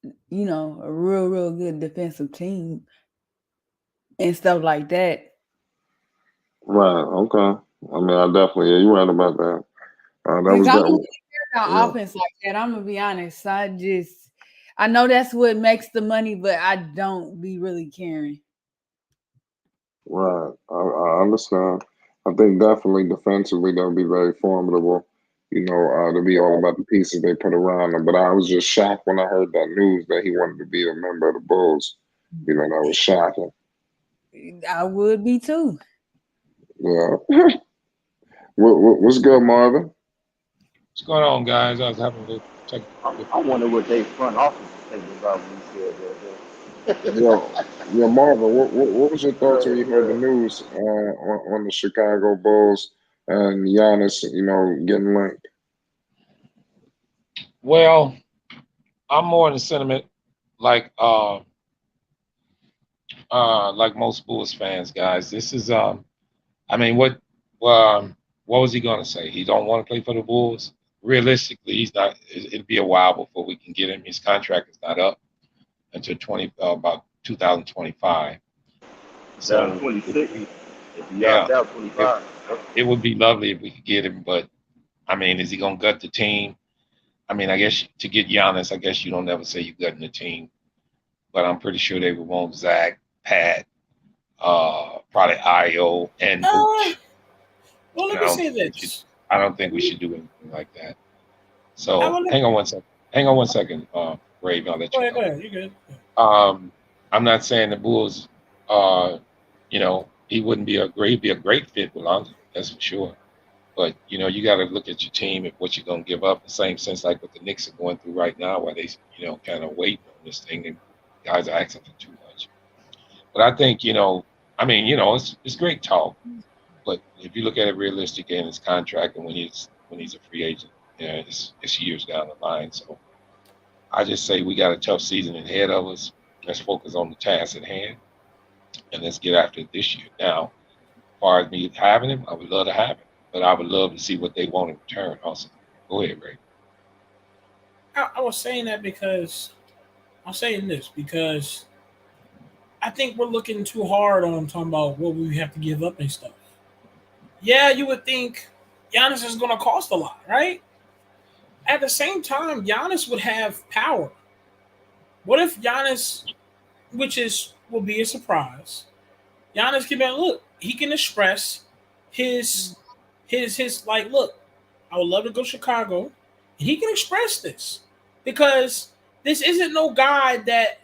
A real good defensive team and stuff like that. Right. Okay. I mean, I definitely, yeah, you're right about that. That Because was I don't that. really care about Yeah. offense like that. I'm gonna be honest. I know that's what makes the money, but I don't be really caring. Right. I understand. I think definitely defensively they'll be very formidable. To be all about the pieces they put around them. But I was just shocked when I heard that news that he wanted to be a member of the Bulls. That was shocking. I would be too. Yeah. What's good, Marvin? What's going on, guys? I was having a little technical I difficulty. wonder what they front office is thinking about when you said Yeah. that. Yeah, Marvin. What was your thoughts when you heard the Yeah. news on the Chicago Bulls and Giannis, getting linked? Well, I'm more in the sentiment like like most Bulls fans, guys. This is I mean, what was he gonna say? He don't want to play for the Bulls. Realistically, he's not. It'll be a while before we can get him. His contract is not up until about 2025. Down So 26. If you yeah, opt out, it 25. it would be lovely if we could get him. But I mean, is he gonna gut the team? I mean, I guess to get Giannis, I guess you don't ever say you gutting the team, but I'm pretty sure they would want Zach, Pat, probably Io and Uh, Vooch. well, And let me say this. I don't think we should do anything like that. I So will let, hang on one second. Hang on one second, Ray. I'll let go you ahead, go. go ahead. You good? Um, I'm not saying the Bulls, he wouldn't be he'd be a great fit with Lonzo. That's for sure. But you got to look at your team and what you're gonna give up. The same sense like what the Knicks are going through right now, where they kind of waiting on this thing, and guys are asking for too much. But I think I mean it's great talk, but if you look at it realistically in his contract and when he's a free agent, it's years down the line. So I just say we got a tough season ahead of us. Let's focus on the task at hand and let's get after it this year. Now, as far as me having him, I would love to have him, but I would love to see what they want in return also. Go ahead, Ray. I was saying that because I'm saying this because I think we're looking too hard on talking about what we have to give up and stuff. Yeah, you would think Giannis is going to cost a lot, right? At the same time, Giannis would have power. What if Giannis, which is will be a surprise. Giannis can be look. He can express his like. Look, I would love to go to Chicago. And he can express this because this isn't no guy that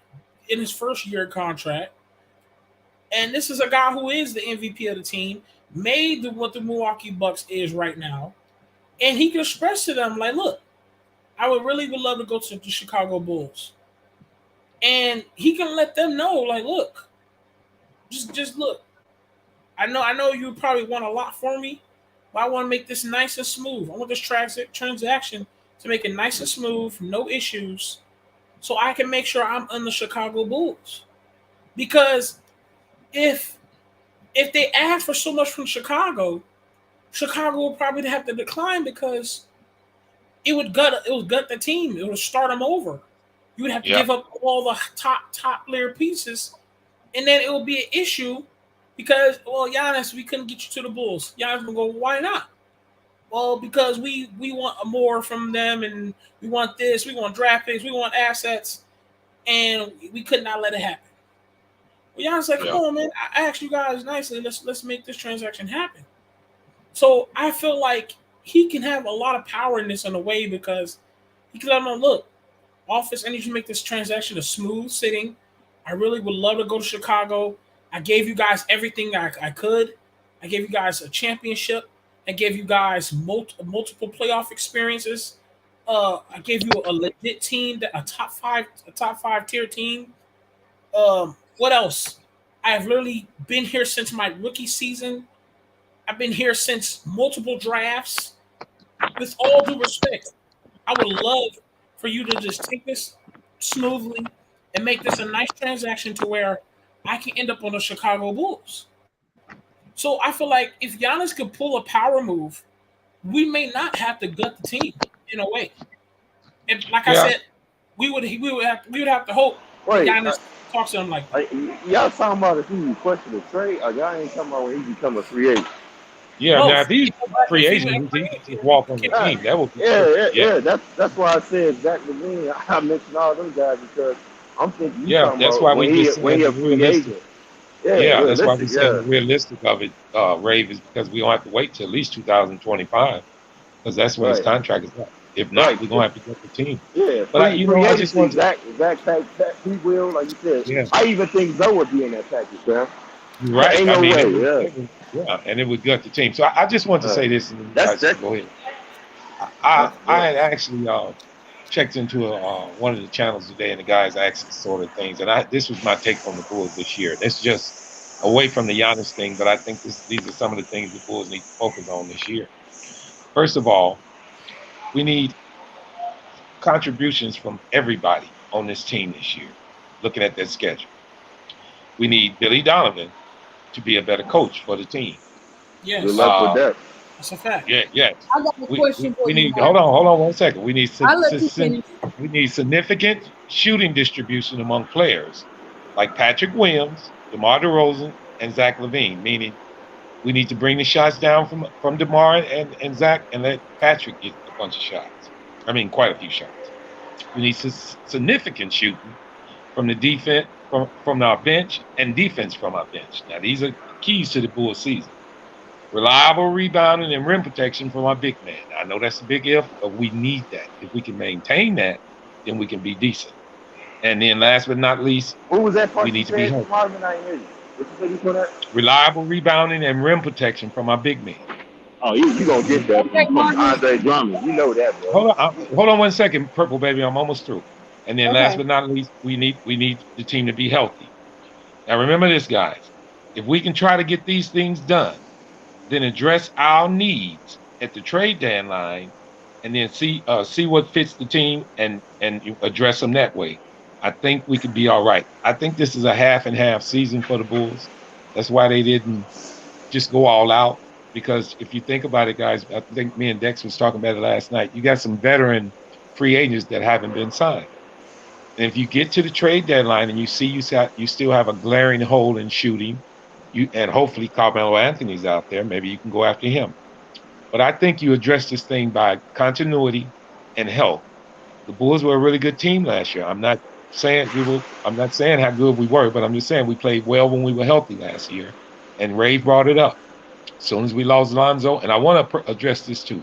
in his first year contract, and this is a guy who is the MVP of the team, made what the Milwaukee Bucks is right now, and he can express to them like, look, I would love to go to the Chicago Bulls, and he can let them know like, look, just look. I know you probably want a lot for me, but I want to make this nice and smooth. I want this transaction to make it nice and smooth, no issues, so I can make sure I'm in the Chicago Bulls. Because if they ask for so much from Chicago, Chicago will probably have to decline because it would gut the team. It would start them over. You would have to give up all the top layer pieces, and then it will be an issue. Because, well, Giannis, we couldn't get you to the Bulls. Giannis will go, why not? Well, because we want more from them, and we want this, we want draft picks, we want assets, and we could not let it happen. Well, Giannis like, come on, man, I asked you guys nicely, let's make this transaction happen. So I feel like he can have a lot of power in this in a way because he can let them know, look, office, I need you to make this transaction a smooth sitting. I really would love to go to Chicago. I gave you guys everything I could. I gave you guys a championship. I gave you guys multiple playoff experiences. I gave you a legit team, a top five tier team. What else? I have literally been here since my rookie season. I've been here since multiple drafts. With all due respect, I would love for you to just take this smoothly and make this a nice transaction to where I can end up on the Chicago Bulls. So I feel like if Giannis could pull a power move, we may not have to gut the team in a way. And like I said, we would have to hope Giannis talks to him like that. Y'all talking about if he requested a trade, or y'all ain't talking about when he become a free agent? Yeah, now if he's free agent, he can just walk on the team. That would be That's why I said Zach LaVine. I mentioned all them guys because I'm thinking that's why we just when he a free agent. That's why we said realistic of it, Rave, is because we don't have to wait till at least 2025 because that's when his contract is up. If not, we're gonna have to get the team. Yeah, but I just want Zach he will, like you said. Yeah. I even think Zoe would be in that package, man. Right. Ain't no way. And it would gut the team. So I just want to say this. And that's go ahead. I had actually checked into one of the channels today, and the guys asked sort of things. And this was my take on the Bulls this year. It's just away from the Giannis thing, but I think these are some of the things the Bulls need to focus on this year. First of all, we need contributions from everybody on this team this year, looking at their schedule. We need Billy Donovan to be a better coach for the team. Yes. Good luck with that. That's a fact. Yeah. I got a question for we you. need. Hold on 1 second. We need we need significant shooting distribution among players, like Patrick Williams, DeMar DeRozan, and Zach LaVine. Meaning, we need to bring the shots down from DeMar and Zach, and let Patrick get a bunch of shots. I mean, quite a few shots. We need significant shooting from the defense, from our bench, and defense from our bench. Now, these are keys to the Bulls season. Reliable rebounding and rim protection from our big man. I know that's a big if, but we need that. If we can maintain that, then we can be decent. And then last but not least, what was that part we need to be healthy. Reliable rebounding and rim protection from our big man. Oh, you gonna get that from Andre Drummond. You know that, bro. Hold on 1 second, Purple Baby. I'm almost through. And then last but not least, we need the team to be healthy. Now remember this, guys. If we can try to get these things done, then address our needs at the trade deadline, and then see what fits the team and address them that way, I think we could be all right. I think this is a half and half season for the Bulls. That's why they didn't just go all out. Because if you think about it, guys, I think me and Dex was talking about it last night. You got some veteran free agents that haven't been signed. And if you get to the trade deadline and you see you still have a glaring hole in shooting, and hopefully Carmelo Anthony's out there, maybe you can go after him. But I think you address this thing by continuity and health. The Bulls were a really good team last year. I'm not saying I'm not saying how good we were, but I'm just saying we played well when we were healthy last year. And Ray brought it up. As soon as we lost Lonzo, and I want to address this too.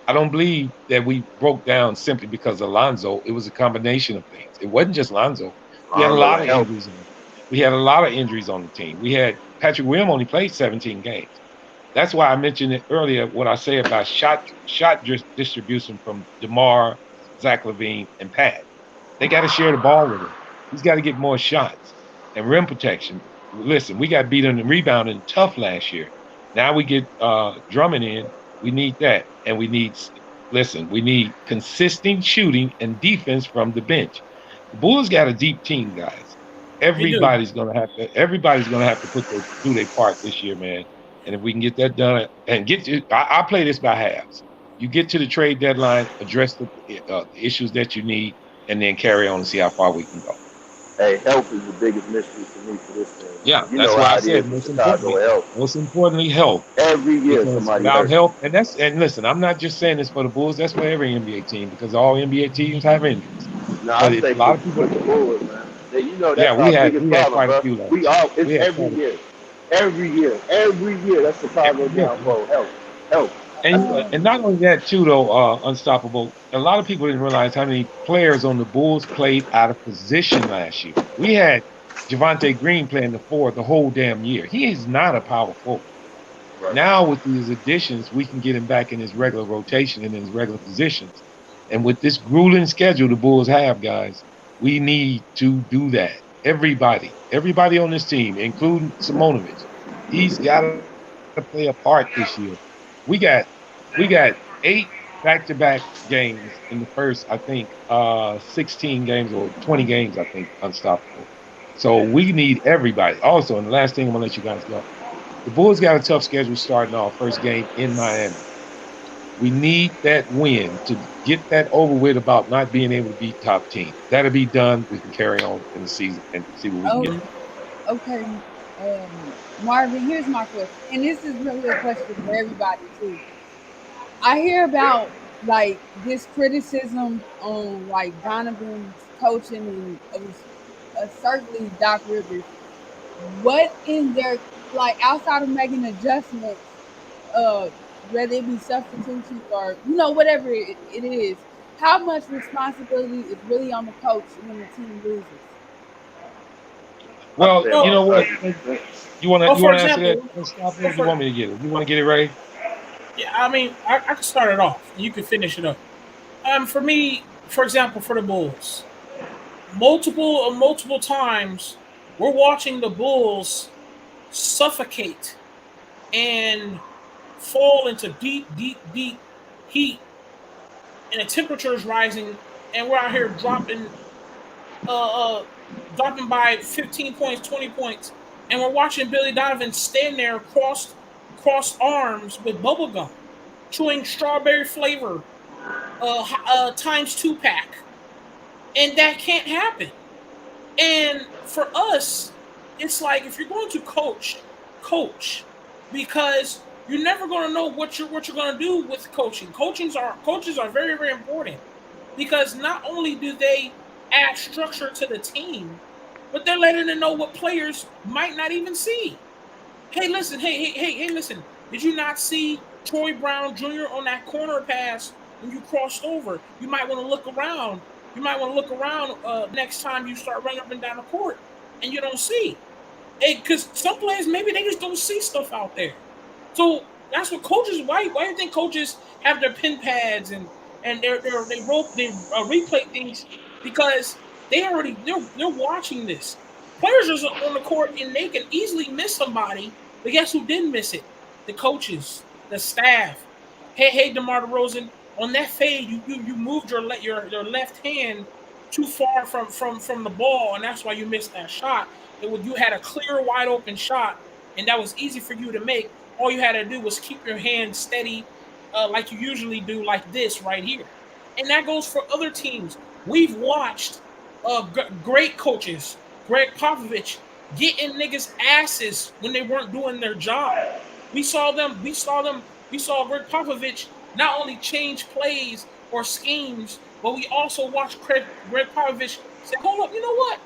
I don't believe that we broke down simply because of Lonzo. It was a combination of things. It wasn't just Lonzo. We had a Lonzo lot and of help. injuries. We had a lot of injuries on the team. We had Patrick Williams only played 17 games. That's why I mentioned it earlier. What I say about shot distribution from DeMar, Zach LaVine, and Pat. They got to share the ball with him. He's got to get more shots and rim protection. Listen, we got beat on the rebounding tough last year. Now we get Drummond in. We need that, and we need consistent shooting and defense from the bench. The Bulls got a deep team, guys. They do. Everybody's gonna have to do their part this year, man. And if we can get that done and I play this by halves. You get to the trade deadline, address the issues that you need, and then carry on and see how far we can go. Hey, health is the biggest mystery for me for this thing. Yeah, You that's know why how I it said is with Chicago health. most importantly, health. Every year Because somebody without hurt. health, and listen, I'm not just saying this for the Bulls. That's for every NBA team because all NBA teams have injuries. No, But I if say a lot of people, with the Bulls, man. You know yeah, that's our biggest we had problem, quite a bro. few last We year. all it's We had every quite a year. Every year. That's Chicago yeah. downfall. Health. And not only that too, though, Unstoppable. A lot of people didn't realize how many players on the Bulls played out of position last year. We had Javonte Green playing the 4 the whole damn year. He is not a power forward. Right. Now with these additions, we can get him back in his regular rotation and in his regular positions. And with this grueling schedule the Bulls have, guys, we need to do that. Everybody on this team, including Simonovic, he's got to play a part this year. We got 8 back-to-back games in the first, I think, 16 games or 20 games, I think, unstoppable. So we need everybody. Also, and the last thing I'm gonna let you guys go. The Bulls got a tough schedule starting off first game in Miami. We need that win to get that over with about not being able to beat top teams. That'll be done. We can carry on in the season and see what we can get. Okay, Marvin, here's my question, and this is really a question for everybody too. I hear about like this criticism on like Donovan's coaching and certainly Doc Rivers. What in their like outside of making adjustments, whether it be substitutions or whatever it is, how much responsibility is really on the coach when the team loses? Well, Well, you know what? You want to for answer that? example, Stop it. You want me to get it? You want to get it, Ray? Yeah, I mean, I can start it off, and you can finish it up. For me, for example, for the Bulls, multiple times, we're watching the Bulls suffocate and fall into deep heat, and the temperature is rising, and we're out here dropping by 15 points, 20 points, and we're watching Billy Donovan stand there crossed arms with bubble gum, chewing strawberry flavor, times 2 pack, and that can't happen. And for us, it's like if you're going to coach, because you're never going to know what you're going to do with coaching. Coaches are very, very important because not only do they add structure to the team, but they're letting them know what players might not even see. Hey, listen. Hey, listen. Did you not see Troy Brown Jr. on that corner pass when you crossed over? You might want to look around. Next time you start running up and down the court and you don't see. Because some players, maybe they just don't see stuff out there. So that's what coaches. Why do you think coaches have their pin pads and they replay things? Because they're watching this. Players are on the court and they can easily miss somebody, but guess who didn't miss it? The coaches, the staff. Hey, DeMar DeRozan, on that fade, you moved your left hand too far from the ball, and that's why you missed that shot. You had a clear, wide open shot, and that was easy for you to make. All you had to do was keep your hand steady, like you usually do, like this right here. And that goes for other teams. We've watched great coaches, Greg Popovich, getting niggas asses when they weren't doing their job. We saw Greg Popovich not only change plays or schemes But we also watched Greg Popovich say, hold up, you know what?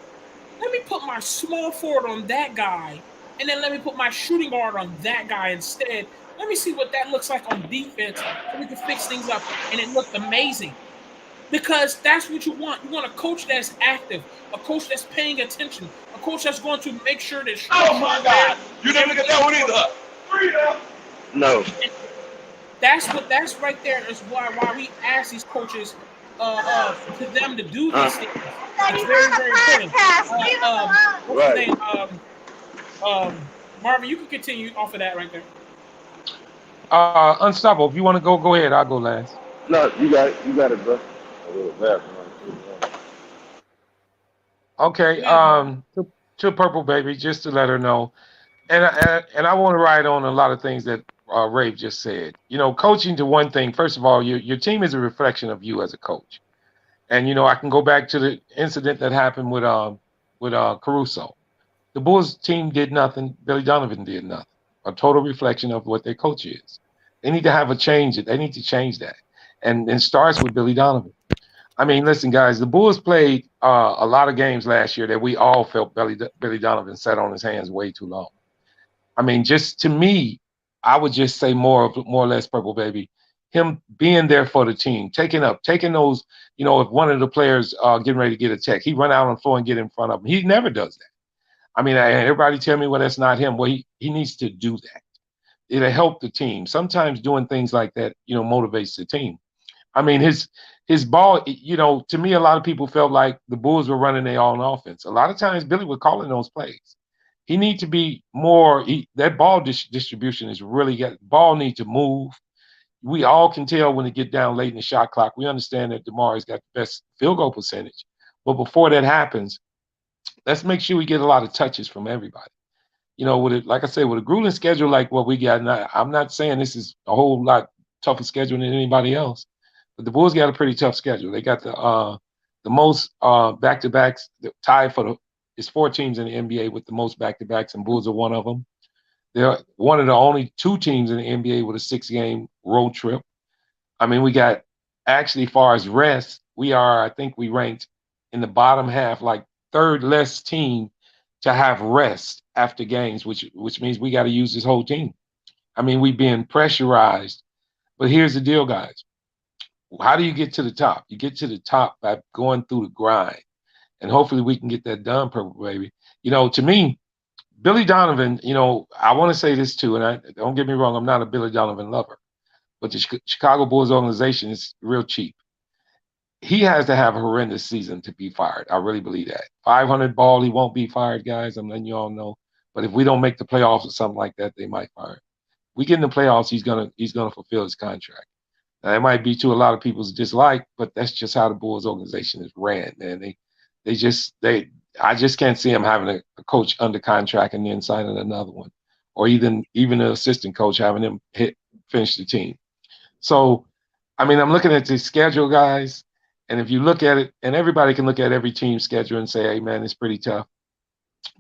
Let me put my small forward on that guy, and then let me put my shooting guard on that guy instead. Let me see what that looks like on defense so we can fix things up. And it looked amazing because that's what you want. You want a coach that's active, a coach that's paying attention, a coach that's going to make sure that Oh structure my is there. God! You didn't get that one either. Freedom. No. That's right there is why we ask these coaches to them to do these things. It's very, very important. What's his Right. name? Marvin, you can continue off of that right there. Unstoppable. If you want to go, go ahead. I'll go last. No, you got it. You got it, bro. A little bad. Okay. Go ahead, Marvin. To Purple Baby, just to let her know, and I want to ride on a lot of things that Rafe just said. You know, coaching to one thing. First of all, your team is a reflection of you as a coach. And you know, I can go back to the incident that happened with Caruso. The Bulls team did nothing. Billy Donovan did nothing. A total reflection of what their coach is. They need to have a change. They need to change that, and it starts with Billy Donovan. I mean, listen, guys, the Bulls played a lot of games last year that we all felt Billy Donovan sat on his hands way too long. I mean, just to me, I would just say more or less, Purple Baby, him being there for the team, taking those, you know, if one of the players getting ready to get a tech, he run out on the floor and get in front of him. He never does that. I mean, everybody tell me, well, that's not him. Well, he needs to do that. It'll help the team. Sometimes doing things like that, you know, motivates the team. I mean, his ball, you know, to me, a lot of people felt like the Bulls were running their own offense. A lot of times, Billy was calling those plays. He needs to be more. That ball distribution is really got. Ball need to move. We all can tell when it get down late in the shot clock. We understand that DeMar's got the best field goal percentage, but before that happens, let's make sure we get a lot of touches from everybody. You know, with it, like I said, with a grueling schedule like what we got, and I'm not saying this is a whole lot tougher schedule than anybody else, but the Bulls got a pretty tough schedule. They got the most back to backs, tied for the. It's 4 teams in the NBA with the most back to backs, and Bulls are one of them. They're one of the only 2 teams in the NBA with a 6-game road trip. I mean, we got actually, far as rest, I think we ranked in the bottom half, like 3rd less team to have rest after games, which means we got to use this whole team. I mean, we being pressurized. But here's the deal, guys. How do you get to the top? You get to the top by going through the grind. And hopefully we can get that done, Purple Baby. You know, to me, Billy Donovan, you know, I want to say this too, and don't get me wrong, I'm not a Billy Donovan lover, but the Chicago Bulls organization is real cheap. He has to have a horrendous season to be fired. I really believe that. 500 ball, he won't be fired, guys. I'm letting you all know. But if we don't make the playoffs or something like that, they might fire him. We get in the playoffs, he's gonna fulfill his contract. Now, it might be to a lot of people's dislike, but that's just how the Bulls organization is ran, man. I just can't see him having a coach under contract and then signing another one, or even an assistant coach having him finish the team. So, I mean, I'm looking at the schedule, guys, and if you look at it, and everybody can look at every team's schedule and say, hey, man, it's pretty tough.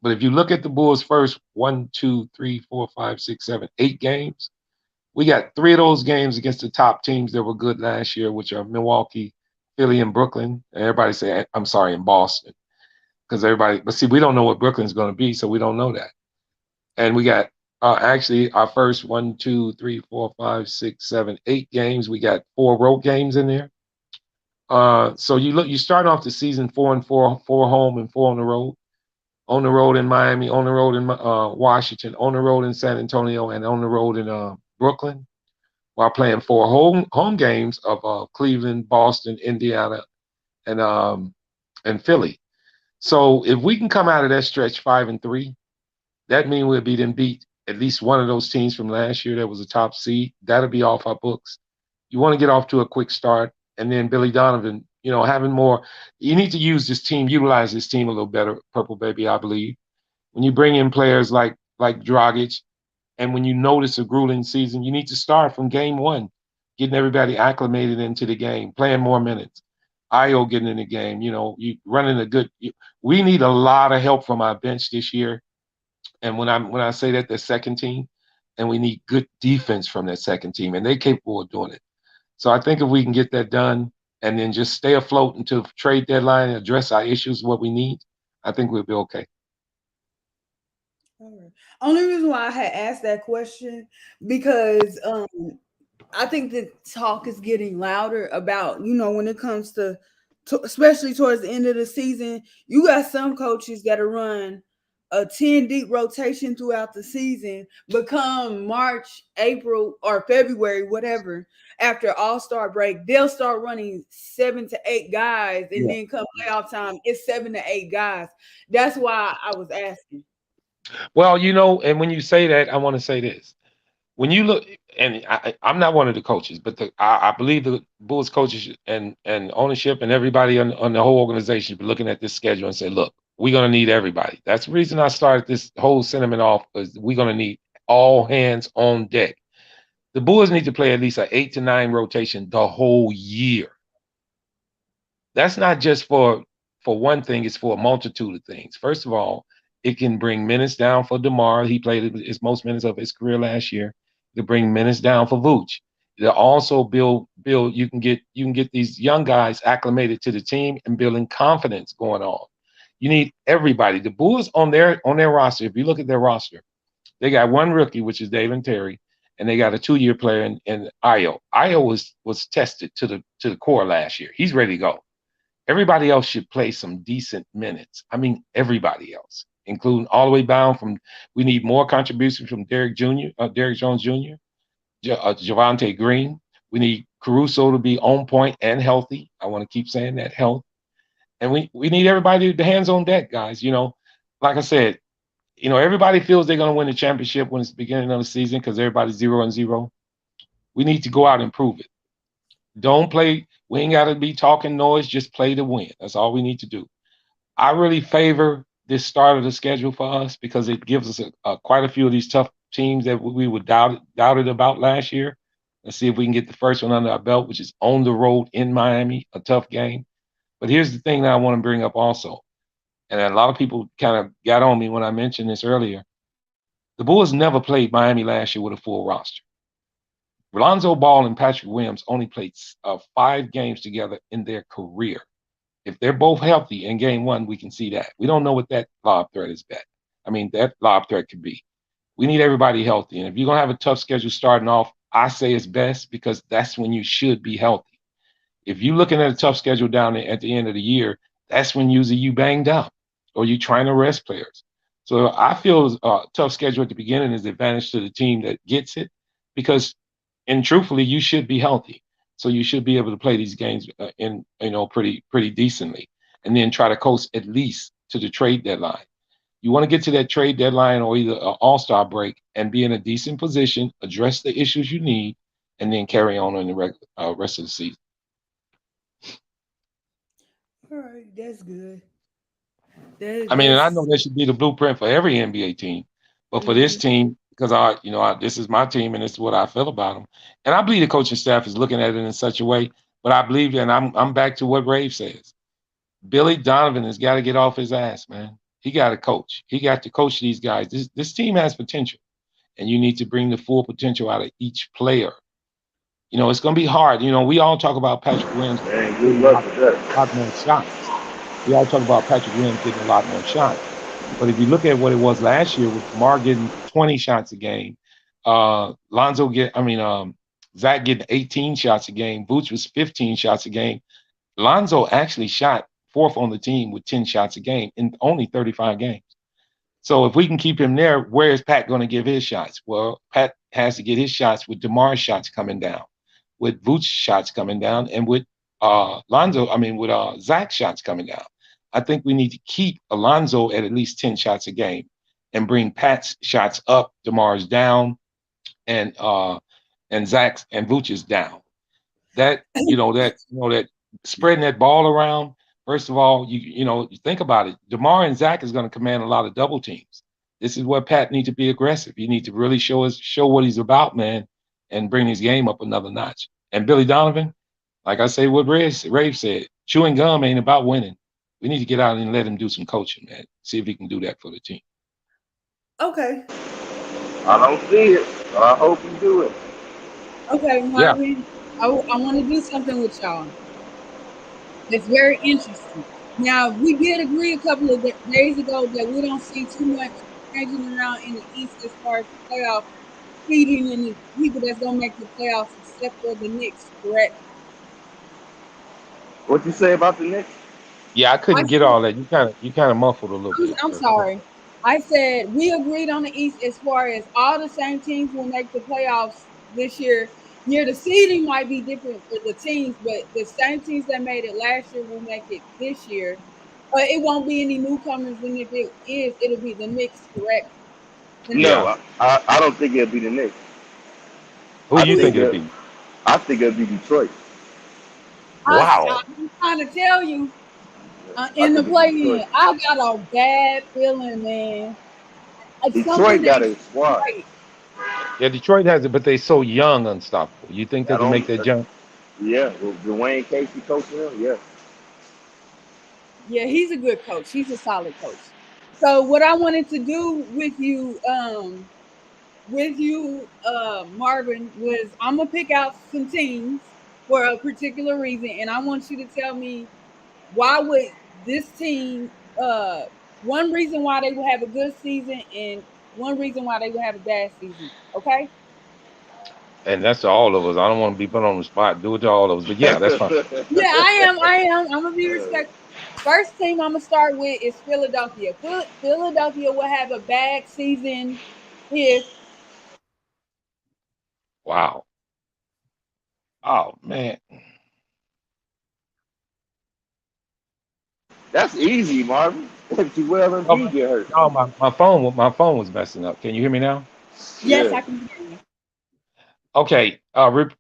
But if you look at the Bulls' first 1, 2, 3, 4, 5, 6, 7, 8 games, we got 3 of those games against the top teams that were good last year, which are Milwaukee, Philly, and Brooklyn. And everybody say, I'm sorry, in Boston. Because but see, we don't know what Brooklyn's going to be, so we don't know that. And we got actually our first 1, 2, 3, 4, 5, 6, 7, 8 games. We got 4 road games in there. So you start off the season 4-4, 4 home and 4 on the road. On the road in Miami, on the road in Washington, on the road in San Antonio, and on the road in Brooklyn, while playing 4 home games of Cleveland, Boston, Indiana, and Philly. So if we can come out of that stretch 5-3, that means we'll beat at least one of those teams from last year that was a top seed. That'll be off our books. You want to get off to a quick start, and then Billy Donovan, you know, having more. You need to utilize this team a little better, Purple Baby, I believe. When you bring in players like Dragic, and when you notice a grueling season, you need to start from game 1, getting everybody acclimated into the game, playing more minutes. Io getting in the game, you know, you running we need a lot of help from our bench this year. And when I say that, the second team, and we need good defense from that second team, and they're capable of doing it. So I think if we can get that done, and then just stay afloat until trade deadline and address our issues, what we need, I think we'll be okay. All right. Only reason why I had asked that question because I think the talk is getting louder about, when it comes to especially towards the end of the season, you got some coaches that are run a 10 deep rotation throughout the season, become March, April, or February, whatever, after All-Star break, they'll start running 7 to 8 guys, and Yeah. then come playoff time, it's 7 to 8 guys. That's why I was asking. Well, and when you say that, I want to say this. When you look, and I'm not one of the coaches, but I believe the Bulls coaches and ownership and everybody on the whole organization should be looking at this schedule and say, look, we're going to need everybody. That's the reason I started this whole sentiment off, is we're going to need all hands on deck. The Bulls need to play at least an 8 to 9 rotation the whole year. That's not just for one thing, it's for a multitude of things. First of all, it can bring minutes down for DeMar. He played his most minutes of his career last year. It'll bring minutes down for Vooch. It'll also build you can get these young guys acclimated to the team and building confidence going on. You need everybody. The Bulls on their roster, if you look at their roster, they got one rookie, which is Dalen Terry, and they got a 2-year player in Io. Io was tested to the core last year. He's ready to go. Everybody else should play some decent minutes. I mean, everybody else, including all the way down from. We need more contributions from Derek Jones Jr., Javante Green. We need Caruso to be on point and healthy. I want to keep saying that, health. And we need everybody, the hands on deck, guys. Like I said, everybody feels they're going to win the championship when it's the beginning of the season because everybody's 0-0. We need to go out and prove it. Don't play. We ain't got to be talking noise. Just play to win. That's all we need to do. I really favor this start of the schedule for us because it gives us quite a few of these tough teams that we were doubted about last year. Let's see if we can get the first one under our belt, which is on the road in Miami, a tough game. But here's the thing that I want to bring up also, and a lot of people kind of got on me when I mentioned this earlier. The Bulls never played Miami last year with a full roster. Lonzo Ball and Patrick Williams only played 5 games together in their career. If they're both healthy in game 1, we can see that. We don't know what that lob threat is bet. I mean, that lob threat could be. We need everybody healthy. And if you're going to have a tough schedule starting off, I say it's best because that's when you should be healthy. If you're looking at a tough schedule down at the end of the year, that's when usually you banged up or you're trying to rest players. So I feel a tough schedule at the beginning is the advantage to the team that gets it because, and truthfully, you should be healthy. So you should be able to play these games pretty decently, and then try to coast at least to the trade deadline. You want to get to that trade deadline or either an All-Star break and be in a decent position, address the issues you need, and then carry on in the rest of the season. All right, that's good. I mean, and I know that should be the blueprint for every NBA team, but for this team, because this is my team and this is what I feel about them, and I believe the coaching staff is looking at it in such a way. But I believe, and I'm back to what Rave says. Billy Donovan has got to get off his ass, man. He got to coach. He got to coach these guys. This team has potential, and you need to bring the full potential out of each player. It's going to be hard. We all talk about Patrick Williams getting a lot more shots. We all talk about Patrick Williams getting a lot more shots. But if you look at what it was last year with Mar getting 20 shots a game, Zach getting 18 shots a game, Vooch was 15 shots a game. Lonzo actually shot 4th on the team with 10 shots a game in only 35 games. So if we can keep him there, where is Pat going to give his shots? Well, Pat has to get his shots with DeMar's shots coming down, with Vooch's shots coming down, and with Zach's shots coming down. I think we need to keep Alonzo at least 10 shots a game and bring Pat's shots up, DeMar's down, and Zach's and Vooch's down. That spreading that ball around. First of all, you think about it. DeMar and Zach is going to command a lot of double teams. This is where Pat needs to be aggressive. He needs to really show what he's about, man, and bring his game up another notch. And Billy Donovan, like I say, what Rave said, chewing gum ain't about winning. We need to get out and let him do some coaching, man. See if he can do that for the team. Okay. I don't see it. I hope you do it. Okay, Marvin. Yeah. I want to do something with y'all. It's very interesting. Now, we did agree a couple of days ago that we don't see too much changing around in the East as far as the playoff seeding and the people that's gonna make the playoffs, except for the Knicks. Correct? What you say about the Knicks? Yeah, I I couldn't get said, all that. You kind of muffled a little bit. I'm sorry. I said we agreed on the East as far as all the same teams will make the playoffs this year. Year the seeding might be different for the teams, but the same teams that made it last year will make it this year. But it won't be any newcomers, and if it is, it'll be the Knicks, correct? The Knicks. No, Yeah. I don't think it'll be the Knicks. Who I you Who think think it'll it, be? I think it'll be Detroit. Wow. I'm trying to tell you I in the think it's play-in, Detroit. I got a bad feeling, man. It's something Detroit got ain't a squad. right. Yeah, Detroit has it, but they so young, unstoppable. You think they I can don't. make that jump? Yeah, well, Dwayne Casey coaching them. Yeah. Yeah, he's a good coach. He's a solid coach. So what I wanted to do with you, Marvin, was I'm gonna pick out some teams for a particular reason, and I want you to tell me why would this team one reason why they will have a good season and one reason why they will have a bad season. Okay? And that's to all of us. I don't want to be put on the spot. Do it to all of us. But yeah, that's fine. Yeah, I am. I'm gonna be respectful. First team I'm gonna start with is Philadelphia. Philadelphia will have a bad season if Wow. Oh man. That's easy, Marvin. Joel Oh, my, Embiid get hurt. no, my phone was messing up. Can you hear me now? yes, Yeah. I can hear you. Okay.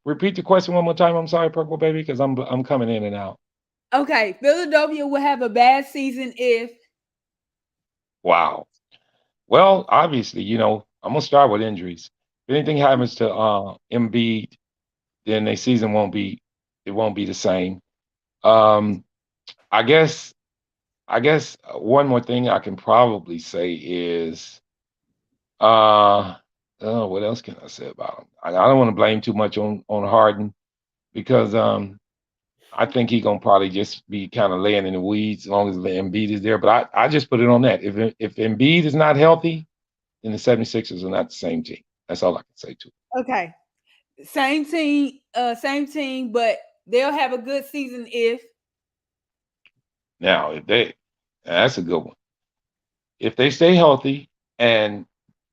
Repeat the question one more time. I'm sorry, Purple Baby, because I'm coming in and out. Okay, Philadelphia will have a bad season if Wow. Well, obviously, I'm gonna start with injuries. If anything happens to Embiid, then their season won't be the same. Um, I guess one more thing I can probably say is what else can I say about him? I don't want to blame too much on Harden because I think he's gonna probably just be kind of laying in the weeds as long as the Embiid is there. But I just put it on that. If Embiid is not healthy, then the 76ers are not the same team. That's all I can say to it. okay, same team, but they'll have a good season if Now, that's a good one. If they stay healthy and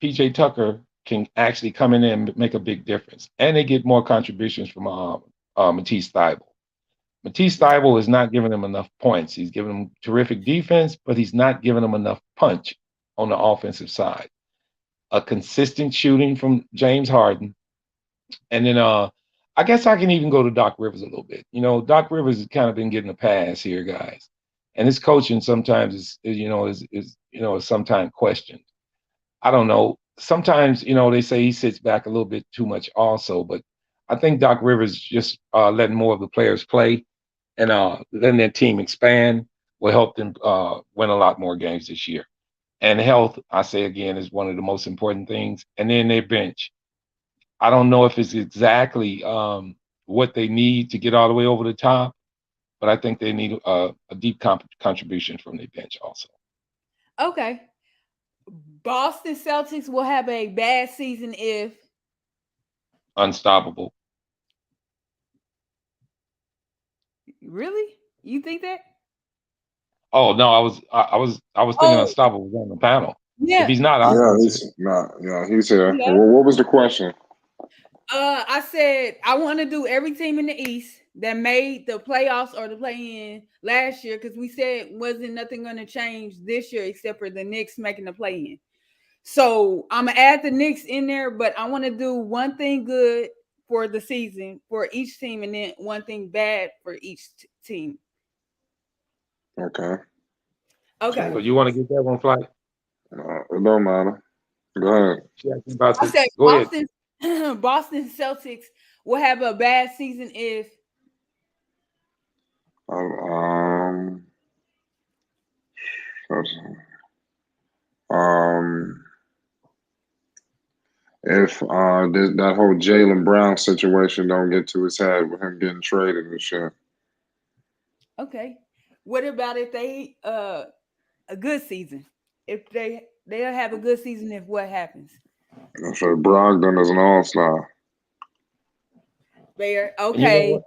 PJ Tucker can actually come in and make a big difference, and they get more contributions from Matisse Thybulle. Matisse Thybulle is not giving them enough points. He's giving them terrific defense, but he's not giving them enough punch on the offensive side. A consistent shooting from James Harden, and then I guess I can even go to Doc Rivers a little bit. Doc Rivers has kind of been getting a pass here, guys, and his coaching sometimes is sometimes questioned. I don't know. Sometimes they say he sits back a little bit too much, also, but I think Doc Rivers just letting more of the players play and letting their team expand will help them win a lot more games this year. And health, I say again, is one of the most important things. And then their bench. I don't know if it's exactly what they need to get all the way over the top, but I think they need a deep contribution from their bench also. okay, Boston Celtics will have a bad season if Unstoppable. really you think that? Oh no, I was thinking Oh Unstoppable was on the panel. If yeah, he's not, I'll Yeah, answer it. he's not. Yeah, he's here. yeah. Well, what was the question? I said I want to do every team in the East that made the playoffs or the play-in last year because we said wasn't nothing going to change this year except for the Knicks making the play-in. So I'm gonna add the Knicks in there, but I want to do one thing good for the season for each team, and then one thing bad for each team. Okay. Okay. So So you want to get that one, Flight? it don't matter. Go ahead. She asking about I the. said Go ahead. Boston Celtics will have a bad season if Um. let's- Um. If that whole Jalen Brown situation don't get to his head with him getting traded and shit. Okay. What about if they a good season? If they'll have a good season if what happens? I say Brogdon is an all-star. Bear. And you know what? Okay.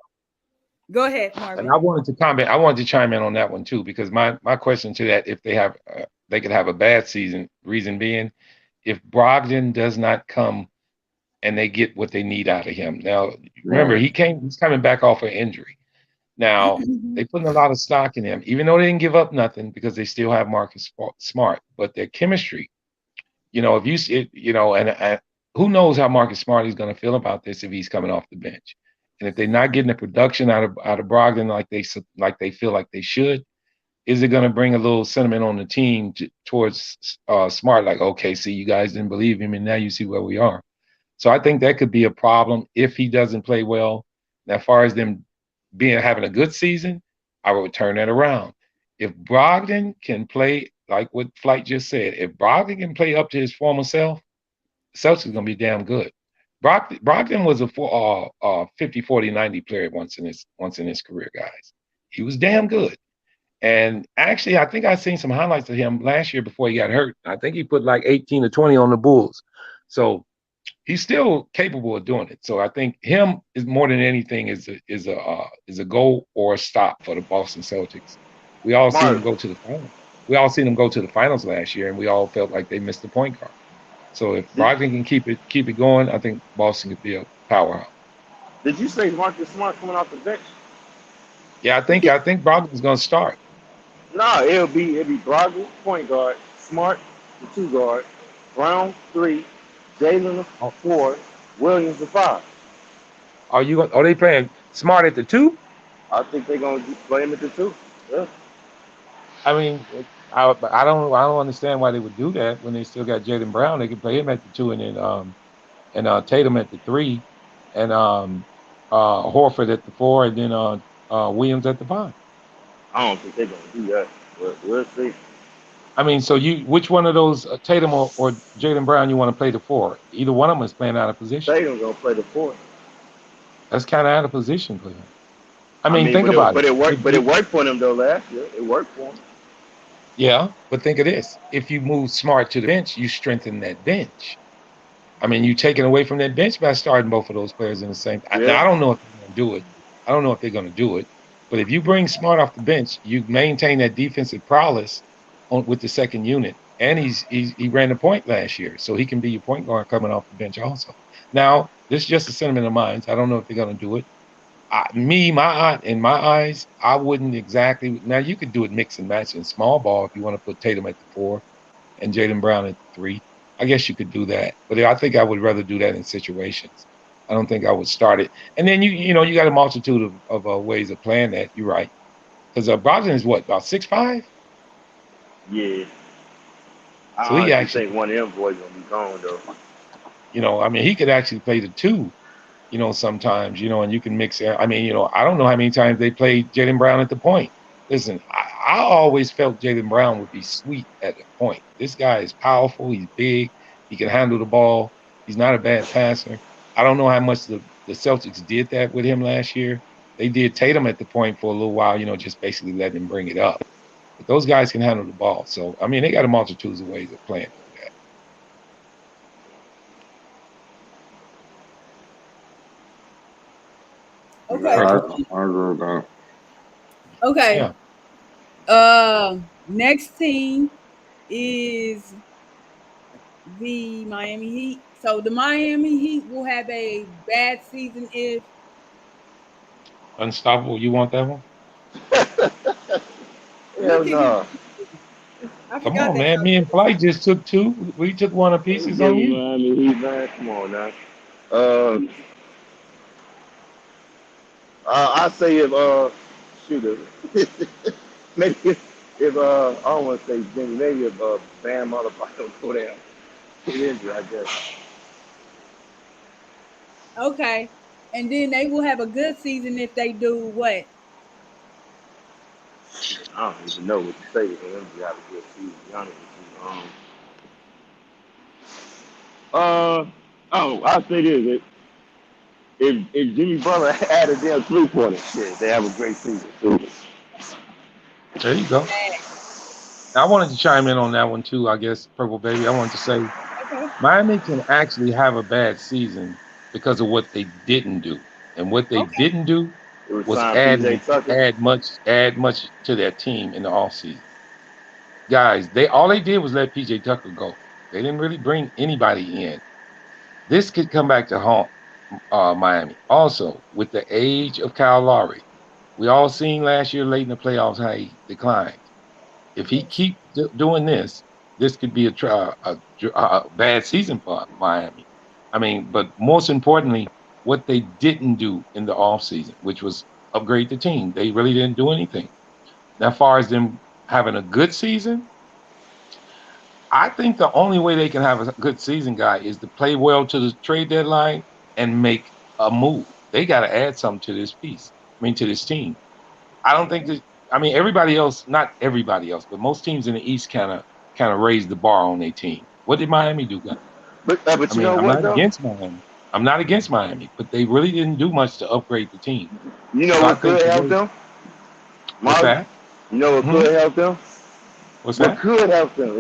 Go ahead, And Marvin. I wanted to comment. I wanted to chime in on that one too, because my question to that, if they could have a bad season, reason being, if Brogdon does not come and they get what they need out of him. Now, remember, Right. he's coming back off an injury. Now, they putting a lot of stock in him, even though they didn't give up nothing because they still have Marcus Smart, but their chemistry, if you see it, and who knows how Marcus Smart is going to feel about this if he's coming off the bench. And if they're not getting the production out of Brogdon like they feel like they should, is it going to bring a little sentiment on the team towards Smart? Like, okay, see, you guys didn't believe him, and now you see where we are. So I think that could be a problem if he doesn't play well. Now, as far as them having a good season, I would turn that around. If Brogdon can play like what Flight just said, if Brogdon can play up to his former self, Celtics is going to be damn good. Brogdon was a 50, 40, 90 player once in his career, guys. He was damn good. And actually, I think I seen some highlights of him last year before he got hurt. I think he put like 18 or 20 on the Bulls. So he's still capable of doing it. So I think him is more than anything is a goal or a stop for the Boston Celtics. We all seen Marv, them go to the finals. We all seen them go to the finals last year, and we all felt like they missed the point guard. So if did, Brogdon can keep it going, I think Boston could be a powerhouse. did you say Marcus Smart coming off the bench? Yeah, I think Brogdon's going to start. No, it'll be Brogdon, point guard, Smart, the two guard, Brown, three, Jalen, the Oh, four, Williams, the five. Are they playing Smart at the two? I think they're gonna play him at the two. Yeah. I mean, I don't understand why they would do that when they still got Jalen Brown. They could play him at the two, and then Tatum at the three, and Horford at the four, and then Williams at the five. I don't think they're gonna do that, but we'll see. I mean, so which one of those Tatum or Jalen Brown you want to play the four? Either one of them is playing out of position. Tatum gonna play the four. That's kind of out of position for him. I I mean, mean, think about it. it worked. But it worked for them though last year. It worked for them. Yeah, but think of this: if you move Smart to the bench, you strengthen that bench. I mean, you taking away from that bench by starting both of those players in the same. Now, Yeah. I don't know if they're going to do it. I don't know if they're going to do it. But if you bring Smart off the bench, you maintain that defensive prowess with the second unit. And he ran the point last year, so he can be your point guard coming off the bench also. Now, this is just a sentiment of mine. I don't know if they're going to do it. In my eyes, I wouldn't exactly. Now, you could do it mix and match in small ball if you want to put Tatum at the four and Jaylen Brown at the three. I guess you could do that, but I think I would rather do that in situations. I don't think I would start it. And then you got a multitude of ways of playing that. You're right, because Brogdon is what, about 6'5"? Yeah. So I he honestly actually, think one of them boys gonna be gone though. I mean, he could actually play the two. Sometimes, and you can mix it. I mean, I don't know how many times they played Jaylen Brown at the point. Listen, I always felt Jaylen Brown would be sweet at the point. This guy is powerful. He's big. He can handle the ball. He's not a bad passer. I don't know how much the Celtics did that with him last year. They did Tatum at the point for a little while, just basically letting him bring it up. But those guys can handle the ball. So, I mean, they got a multitude of ways of playing that. Okay. I agree with that. Okay. Yeah. Next team is the Miami Heat. So the Miami Heat will have a bad season if Unstoppable. You want that one? Hell look at him. no. I Come forgot on, that. man. Me and Flight just took two. We took one apiece. It's on you. I mean, he's man. Come on now. Uh, I say if shoot it. Maybe if I don't want to say Jimmy, maybe if Bam motherfucker don't go down, get injured, I guess. Okay. And then they will have a good season if they do what? I don't even know what to say with him. He got a good season. To be honest with you. Oh, I'll say this: if Jimmy Butler had a damn 3-pointer, shit, they have a great season too. There you go. I wanted to chime in on that one too. I guess Purple Baby. I wanted to say Okay. Miami can actually have a bad season because of what they didn't do, and what they Okay. didn't do It was was signed PJ Tucker. add much to their team in the offseason. Guys, they all they did was let PJ Tucker go. They didn't really bring anybody in. This could come back to haunt Miami. Also, with the age of Kyle Lowry, we all seen last year late in the playoffs how he declined. If he Yes. keep doing this, this could be a bad season for Miami. I mean, but most importantly, what they didn't do in the offseason, which was upgrade the team. They really didn't do anything. Now, as far as them having a good season, I think the only way they can have a good season, guy, is to play well to the trade deadline and make a move. They got to add something to this piece. I mean, to this team. I don't think that. I mean, everybody else, not everybody else, but most teams in the East kind of raised the bar on their team. What did Miami do, guy? But I you mean, know I'm what not though? against Miami. I'm not against Miami, but they really didn't do much to upgrade the team. You know So I what think could the help way. them, What's Mark? that? You know what Hmm. could help them? What's What that? could help them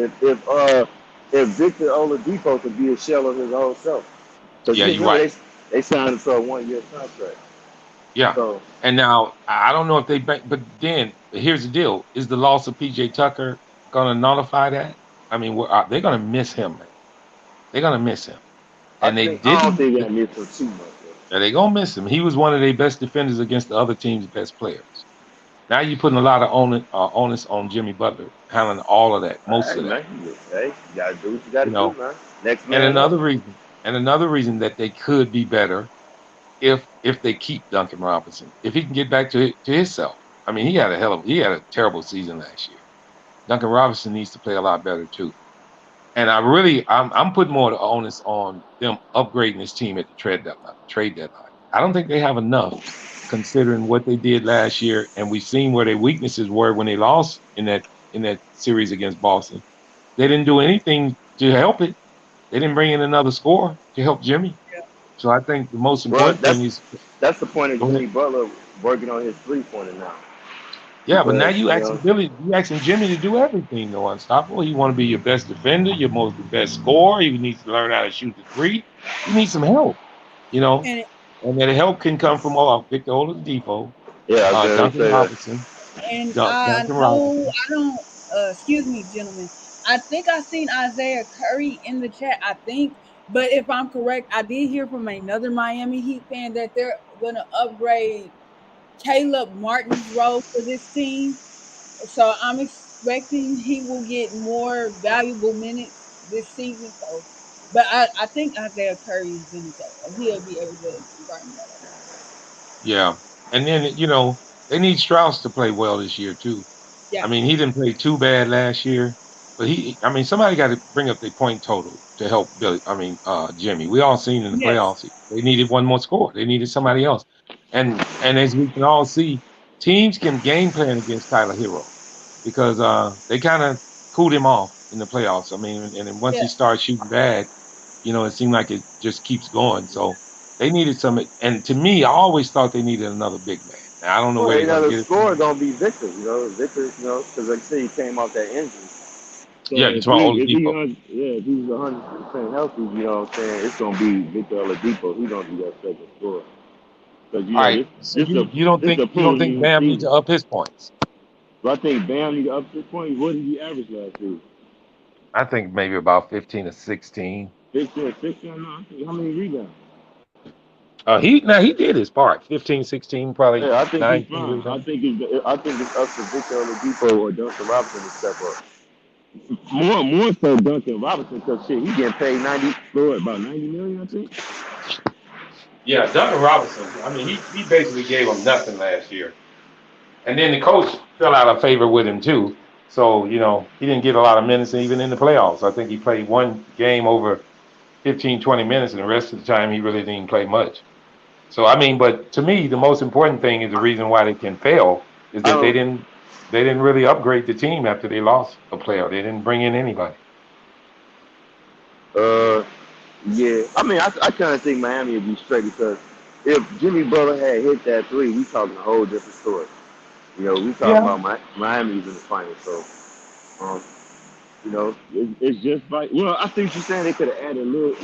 if Victor Oladipo could be a shell of his old self? Because Yeah, you you're remember right. they signed him to a 1 year contract. Yeah. So And now I don't know if but then here's the deal: is the loss of PJ Tucker going to nullify that? I mean, they're going to miss him, man. They're going to miss him, and they I don't didn't. think that needs him too much. They're going to miss him. He was one of their best defenders against the other team's best players. Now you're putting a lot of onus on Jimmy Butler, handling all of that, most Hey of that. man, hey, you gotta do what you gotta You do, know, man. Next and man up. another reason that they could be better if they keep Duncan Robinson, if he can get back to himself. I mean, he had a terrible season last year. Duncan Robinson needs to play a lot better too. And I'm putting more of the onus on them upgrading this team at the trade deadline. I don't think they have enough considering what they did last year, and we've seen where their weaknesses were when they lost in that series against Boston. They didn't do anything to help it. They didn't bring in another scorer to help Jimmy. So I think the most Well, important thing is that's the point of go ahead. Jimmy Butler working on his 3 pointer now. Yeah, but now Because, you asking Jimmy to do everything though, unstoppable. You want to be your best defender, the best scorer. He needs to learn how to shoot the three. He needs some help, you know, And and that help can come from Victor Oladipo, yeah, I was gonna Duncan say that. Robinson, and I Duncan know Robinson. I don't. Excuse me, gentlemen. I think I seen Isaiah Curry in the chat. I think, but if I'm correct, I did hear from another Miami Heat fan that they're gonna upgrade Caleb Martin's role for this team. So I'm expecting he will get more valuable minutes this season. So, but I think Isaiah Curry is gonna go. He'll be able to run that. Yeah, and then they need Strauss to play well this year too. I Yeah. mean, he didn't play too bad last year, but I mean, somebody got to bring up their point total to help Billy. I mean, Jimmy. We all seen in the Yes. playoffs they needed one more score. They needed somebody else, and as we can all see, teams can game plan against Tyler Hero because they kind of cooled him off in the playoffs. I mean, and then once Yeah. he started shooting bad, it seemed like it just keeps going. So they needed some. And to me, I always thought they needed another big man. Now I don't know Well, where they're going to another get it scorer from. gonna be Victor. Victor. Because like I said, he came off that injury. So Yeah, you're talking Oladipo. if he's 100% healthy, you know what I'm saying, it's gonna be Victor Oladipo. He's gonna be that second scorer. Because All right. So you don't this think the you don't prove think new Bam needs season. to up his points? So I think Bam need to up this point. What did he average last season? I think maybe about 15 or 16. 15 or 16? No, I think how many rebounds? He did his part. 15, 16, probably Yeah, I think he's 19 fine. rebounds. I think it's up to Victor Oladipo or Duncan Robinson to step up. More so Duncan Robinson because shit, he getting paid 90 for about 90 million, I think. Yeah, Duncan Robinson. I mean, he basically gave him nothing last year. And then the coach fell out of favor with him too. So, he didn't get a lot of minutes even in the playoffs. I think he played one game over 15, 20 minutes, and the rest of the time he really didn't play much. So I mean, but to me, the most important thing is the reason why they can fail is I that don't. they didn't really upgrade the team after they lost a player. They didn't bring in anybody. Uh, yeah. I mean, I kind of think Miami would be straight because if Jimmy Butler had hit that three, we talking a whole different story. We talking Yeah, about Miami's in the finals, so um, it's just like I think you're saying they could have added a little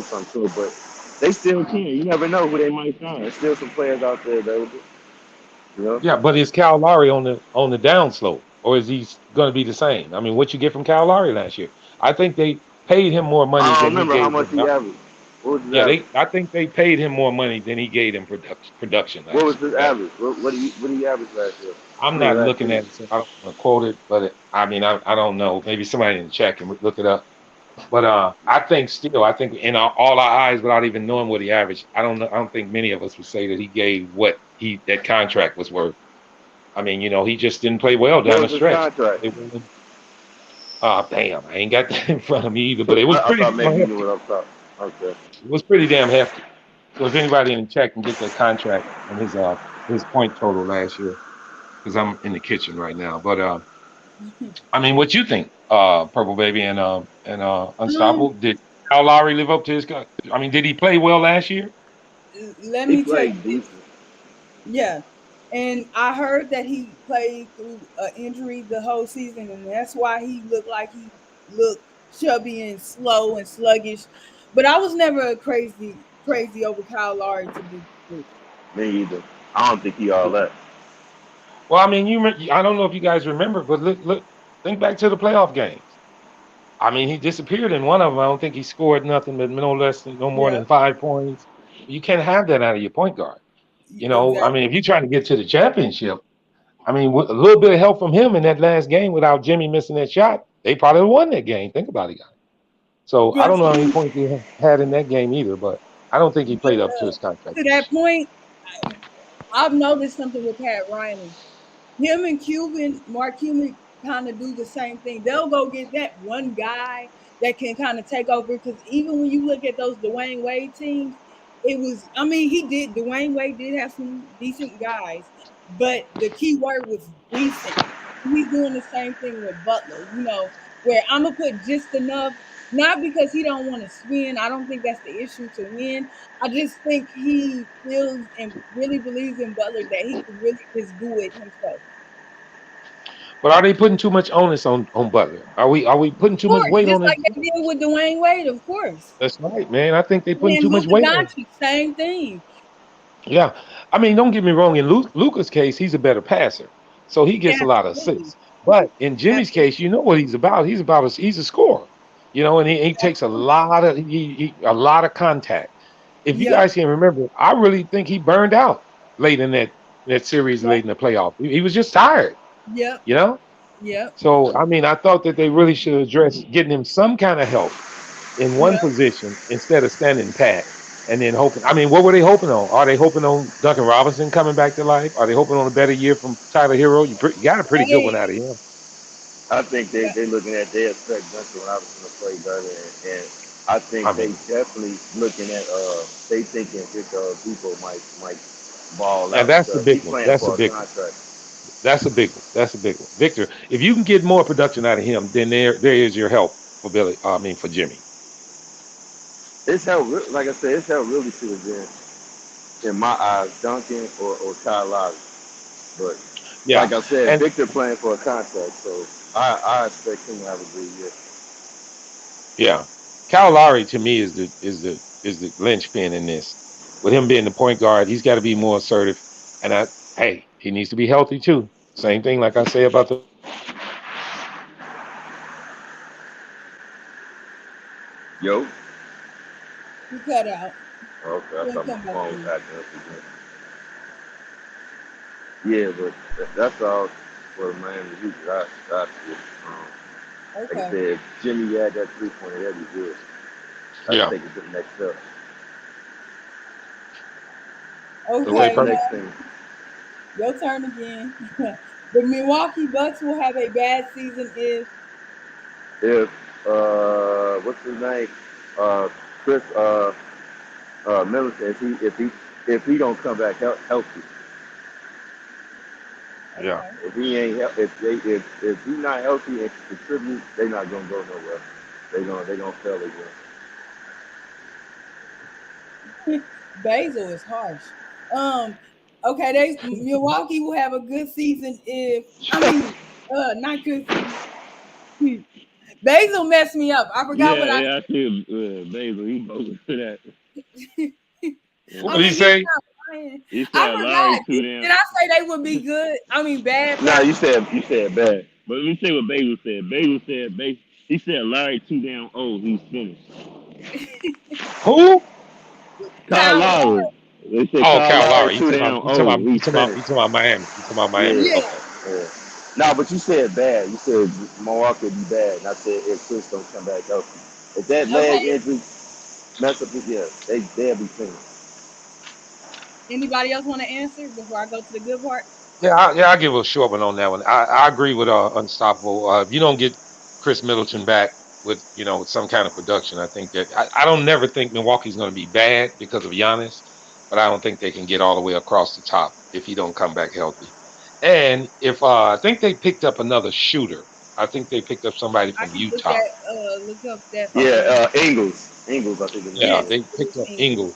something to it, but they still can. You never know who they might find. There's still some players out there available. You know, yeah, but is Cal Lowry on the down slope, or is he going to be the same? I mean, what you get from Cal Lowry last year? I think they paid him more money I don't than he remember how gave much them. he averaged. What was his Yeah, average? I think they paid him more money than he gave them production What was last his year. average? What did he average last year? I'm I mean, not last looking season. at it, so I don't want to quote it, but I mean, I don't know. Maybe somebody in the chat can look it up. But I think in all our eyes, without even knowing what he averaged, I don't know. I don't think many of us would say that he gave what that contract was worth. I mean, he just didn't play well What down the was his stretch. contract? Damn, I ain't got that in front of me either, but it was I pretty thought damn maybe you knew hefty. what I'm talking. Okay. It was pretty damn hefty. So if anybody in the chat can get that contract and his point total last year, because I'm in the kitchen right now. But I mean, what you think, Purple Baby and Um, Unstoppable? Did Kyle Lowry live up to his? I mean, did he play well last year? let He me tell played you this. decent. Yeah. And I heard that he played through an injury the whole season, and that's why he looked like he looked chubby and slow and sluggish. But I was never a crazy over Kyle Lowry to be true. Me either. I don't think he all that. Well, I mean, I don't know if you guys remember, but think back to the playoff games. I mean, he disappeared in one of them. I don't think he scored nothing but no more Yeah, than 5 points. You can't have that out of your point guard. I exactly. mean, if you're trying to get to the championship, I mean, with a little bit of help from him in that last game without Jimmy missing that shot, they probably won that game. Think about it, guys. So I But don't know how many see, points he had in that game either, but I don't think he but played up to his contract to that last year. point, I've noticed something with Pat Riley. Him and Mark Cuban kind of do the same thing. They'll go get that one guy that can kind of take over. Because even when you look at those Dwayne Wade teams, it was, I mean, Dwayne Wade did have some decent guys, but the key word was decent. He's doing the same thing with Butler, where I'm going to put just enough, not because he don't want to win. I don't think that's the issue to win. I just think he feels and really believes in Butler that he can really just do it himself. But are they putting too much onus on Butler? Are we putting Of too much course, weight just on his? like they did with Dwayne Wade, of course. That's right, man. I think they're putting And too much Luka weight on. Doncic, same thing. Yeah, I mean, don't get me wrong. In Luca's case, he's a better passer, so he gets a lot of Absolutely. assists. But in Jimmy's Absolutely. case, you know what he's about. He's a scorer. And he takes a lot of contact. If you Yep. guys can remember, I really think he burned out late in that series, Yep. late in the playoff. He was just tired. Yep. You know. Yep. So I mean, I thought that they really should address getting him some kind of help in one Yep. position instead of standing pat and then hoping. I mean, what were they hoping on? Are they hoping on Duncan Robinson coming back to life? Are they hoping on a better year from Tyler Hero? You got a pretty good one Hey. out of him. I think Yep. they looking at they expect Duncan Robinson to play better, and I think I they mean, definitely looking at they thinking Victor people might ball and out that's the because big he's one. playing That's a for a big one. contract. That's a big one. That's a big one. Victor, if you can get more production out of him, then there is your help for Billy. I mean, for Jimmy. It's held like I said, it's held really should have been in my eyes Duncan or Kyle Lowry, but Yeah, like I said, and Victor playing for a contract, so I expect him to have a good year. yeah, Kyle Lowry to me is the linchpin in this. With him being the point guard, he's got to be more assertive. And hey, he needs to be healthy too. Same thing, like I say about the. Yo, You cut out. okay, I We'll thought my come back phone was in. acting up again. Yeah, but that's all for Miami Heat. I see. Like I Okay. said, if Jimmy had that 3-pointer, that'd be good. I'd Yeah, take it to the next step. the So way what's Okay. the Purple. next thing? Your turn again. The Milwaukee Bucks will have a bad season if If what's his name? Chris Middleton, if he don't come back healthy, Yeah, okay. if he ain't if he not healthy and can contribute, they not gonna go nowhere. They gonna fail again. Basil is harsh. Um, Okay, Milwaukee will have a good season if not good season. Basil messed me up. I forgot what I see Basil. He voted for that. What I did he mean, he's say? not lying. He I said Larry forgot. too Did damn. I say they would be good? I mean, bad. No, you said bad. But let me say what Basil said. He said Larry too damn old. He's finished. Who? Kyle Kyle Lowry. Lowry. They said Oh, Kyle Kyle Lowry Lowry. too damn old. He's finished. You talking about Miami. You talking about Miami. Yeah. Okay. Yeah. No, but you said bad. You said Milwaukee would be bad. And I said if Chris don't come back healthy. If that leg Okay. injury mess up his, they'll be finished. Anybody else want to answer before I go to the good part? Yeah, I'll give a short one on that one. I agree with Unstoppable. If you don't get Chris Middleton back with some kind of production, I think that I don't never think Milwaukee's going to be bad because of Giannis, but I don't think they can get all the way across the top if he don't come back healthy. And if I think they picked up another shooter. I think they picked up somebody I from can Utah. look up that. Yeah, Ingles, I think his name Yeah, Yes, is. they picked up Ingles.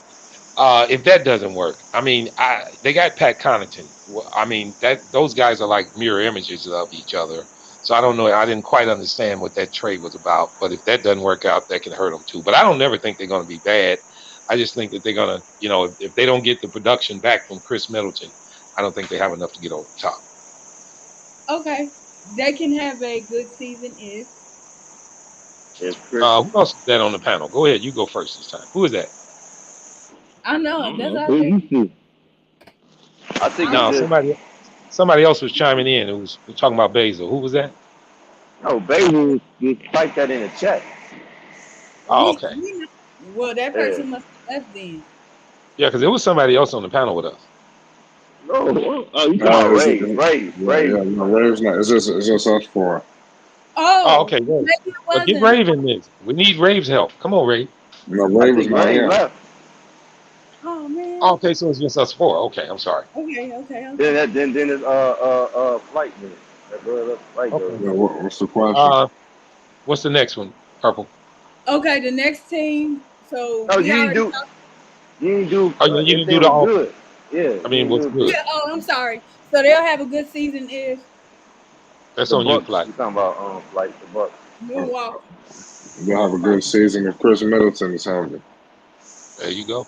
Ingle. If that doesn't work, I mean, they got Pat Connaughton. I mean, those guys are like mirror images of each other. So I don't know. I didn't quite understand what that trade was about. But if that doesn't work out, that can hurt them too. But I don't never think they're going to be bad. I just think that they're going to, if they don't get the production back from Chris Middleton, I don't think they have enough to get over the top. Okay, they can have a good season If Chris, Who else is that on the panel? Go ahead. You go first this time. Who is that? I know. I don't That's know. what Who I said. you see? I think I it's No, just somebody else was chiming in. Who was talking about Basil. Who was that? no. Baby was like that in the chat. Oh, okay. Well, that Yeah. person must have left then. Yeah, because there was somebody else on the panel with us. No. Oh, you talking No, about it's, Ray? Ray. no, Rave's not. It's just us four. Oh, Oh, okay. maybe Rave. it Well, get wasn't. Rave in this. We need Rave's help. Come on, Rave. No, I Rave was think not Ray here. left. Oh Oh, man. okay, so it's just us four. Okay, I'm sorry. Okay. Then it's flight minute. That girl flight goes. Okay. Yeah, what's the question? What's the next one? Purple. Okay, the next team. So No, we already talked. you didn't do Oh, you if didn't they do the were offer. good. Yeah, I you mean, didn't what's do good? Yeah. Oh, I'm sorry. So they'll have a good season if That's the on you, Bucks. Flight. You talking about flight the Bucks? Milwaukee. They'll have a good season if Chris Middleton is healthy. There you go.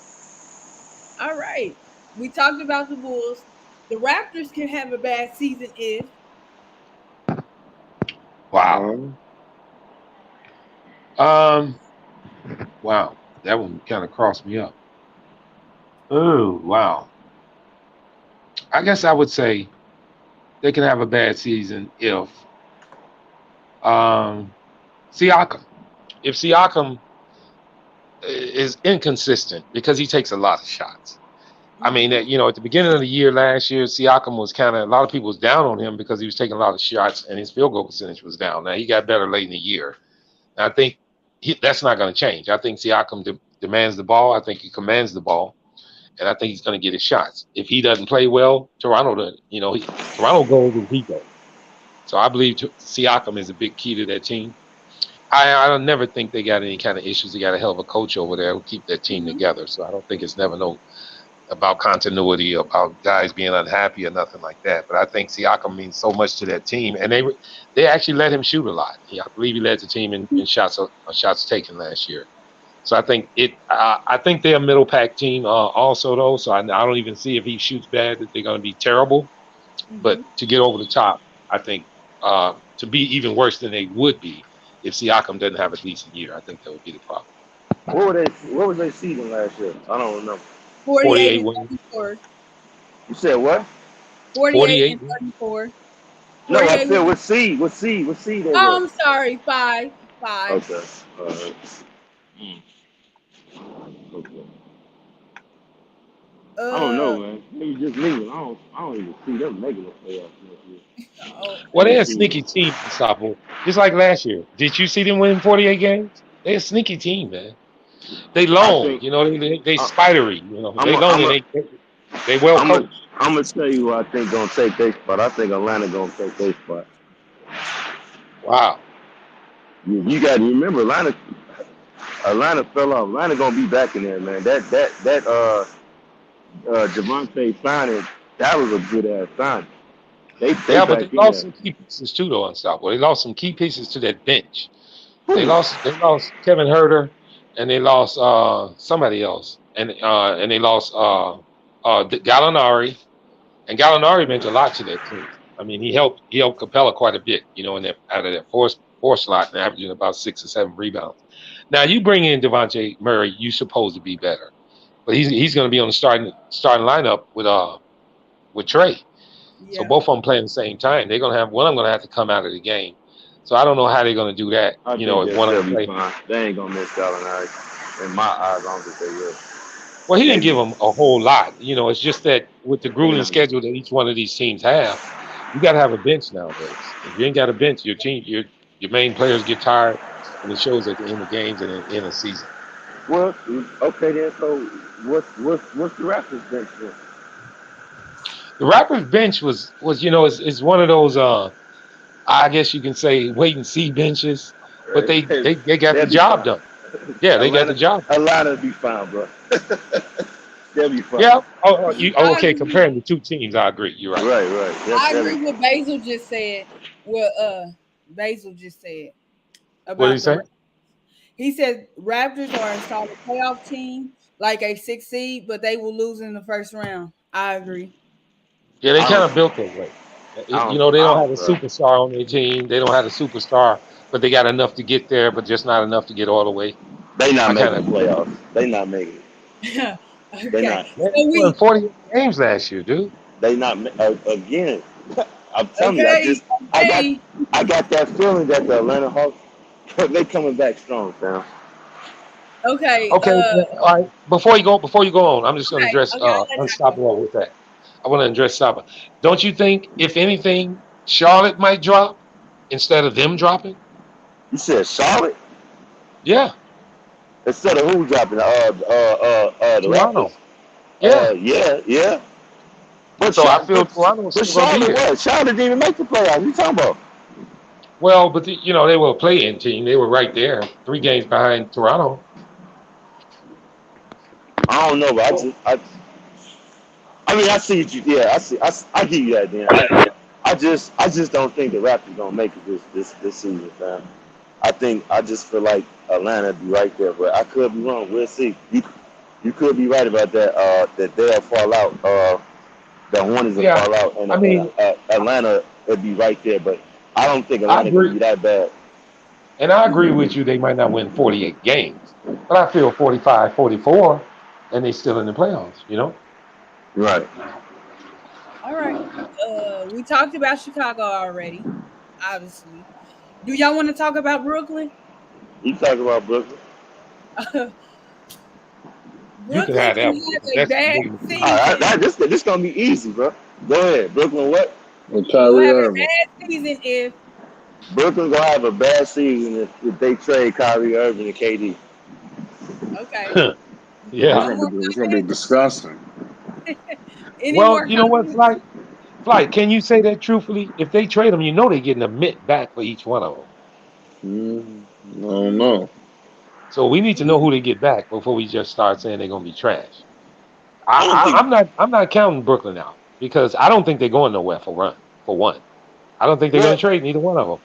All right. We talked about the Bulls. The Raptors can have a bad season if Wow. Um. Wow. That one kind of crossed me up. Oh, wow. I guess I would say they can have a bad season if Siakam. If Siakam is inconsistent because he takes a lot of shots. I mean, at the beginning of the year last year, Siakam was a lot of people was down on him because he was taking a lot of shots and his field goal percentage was down. Now he got better late in the year. And I think that's not going to change. I think Siakam demands the ball. I think he commands the ball, and I think he's going to get his shots. If he doesn't play well, Toronto goes as he goes. So I believe Siakam is a big key to that team. I don't never think they got any kind of issues. They got a hell of a coach over there who keep that team together. So I don't think it's never about continuity, about guys being unhappy or nothing like that. But I think Siakam means so much to that team, and they actually let him shoot a lot. I believe he led the team in shots taken last year. So I think I think they're a middle pack team also though. So I don't even see if he shoots bad that they're going to be terrible. But to get over the top, I think to be even worse than they would be if Siakam doesn't have a decent year. I think that would be the problem. What was they season last year? I don't remember. 48 48 and wins. 34. You said what? 48 48 and wins. 34. No, I 48 said wins. what seed? What seed they Oh, were? I'm sorry. Five. Okay. Okay. I don't know, man. Maybe just me. I don't even see them making the playoffs next year. Well, they're a Just sneaky team, Unstoppable. Just like last year. Did you see them win 48 games? They're a sneaky team, man. They I long, think they spidery, I'm They a, long I'm a, and they well I'm a, coached. I'm gonna tell you who I think gonna take their spot. I think Atlanta gonna take their spot. Wow. You got to remember Atlanta fell off. Atlanta gonna be back in there, man. That Javante signing That was a good ass sign. They Yeah, but they back in lost there. some key pieces too, though. Unstoppable. They lost some key pieces to that bench. They Whew. lost. They lost Kevin Herter, and they lost somebody else, and they lost Gallinari, and Gallinari meant a lot to that team. I mean, he helped Capella quite a bit, in that out of that four slot and averaging about 6 or 7 rebounds. Now you bring in Devontae Murray, you supposed to be better, but he's going to be on the starting lineup with Trey. So Yeah. both of them playing the same time. They're gonna have one of them gonna have to come out of the game. So I don't know how they're gonna do that. I think If they'll one of still them be play. fine. They ain't gonna miss Gallinari. In my eyes, I don't think they will. Well, he didn't give Maybe them a whole lot. It's just that with the they grueling not. schedule that each one of these teams have, you got to have a bench nowadays. If you ain't got a bench, your main players get tired, and it shows at the end of games and at the end of season. Well, okay then. So what's the Raptors bench then? The Raptors bench is one of those I guess you can say wait and see benches, but Right? they got the They'll be job fine. done. Yeah, they got the Atlanta, job. Atlanta be fine, bro. They'll be fine. Yeah. I Okay. agree. Comparing the two teams, I agree. You're right. Right. I They'll agree be, with Basil just said. What Basil just said What did he about the say? he said Raptors are a solid playoff team, like a 6 seed, but they will lose in the first round. I agree. Yeah, they I kind don't. of built that way. They I don't have don't, a bro. superstar on their team. They don't have a superstar, but they got enough to get there, but just not enough to get all the way. They not I kind making of the agree. playoffs. They not making it. They Okay, not. Man, so they won we 48 games last year, dude. They not. Again, I'm telling you. okay, I got, okay, I got that feeling that the Atlanta Hawks, they coming back strong, fam. okay, Okay. All right. Before you go on, I'm just going to okay, address okay. I'll let y'all go. Unstoppable with that. I want to address Saba. Don't you think, if anything, Charlotte might drop instead of them dropping? You said Charlotte Yeah, instead of who dropping? The Raptors. Toronto. Yeah. Yeah. But So I feel Toronto is still going to be Charlotte there. what? Charlotte didn't even make the playoffs. You talking about? Well, but they were a play-in team. They were right there, 3 games behind Toronto. I don't know, but I mean, I see what you. Yeah, I see. I give you that. Then I just don't think the Raptors gonna make it this season, fam. I just feel like Atlanta be right there, but I could be wrong. We'll see. You could be right about that. That they'll fall out. The Hornets will Yeah, fall out, and I mean, Atlanta will be right there. But I don't think I Atlanta gonna agree, be that bad. and I agree with you. They might not win 48 games, but I feel 45, 44, and they still in the playoffs. Right. All right. We talked about Chicago already, obviously. Do y'all want to talk about Brooklyn? You talk about Brooklyn. You can Brooklyn have can that one have because a that's bad big. All right, season. this gonna be easy, bro. Go ahead, Brooklyn. What? With Will Kyrie have a Irving. bad season if Brooklyn gonna have a bad season if they trade Kyrie Irving and KD. okay. It's Yeah. No gonna more be it's gonna be comments. disgusting. Any Well, more you know what, comments? Flight. Can you say that truthfully? If they trade them, they're getting a mint back for each one of them. I don't know. So we need to know who they get back before we just start saying they're gonna be trash. I don't I, I think. I'm not counting Brooklyn out because I don't think they're going nowhere for one. I don't think they're going Well, to trade neither one of them.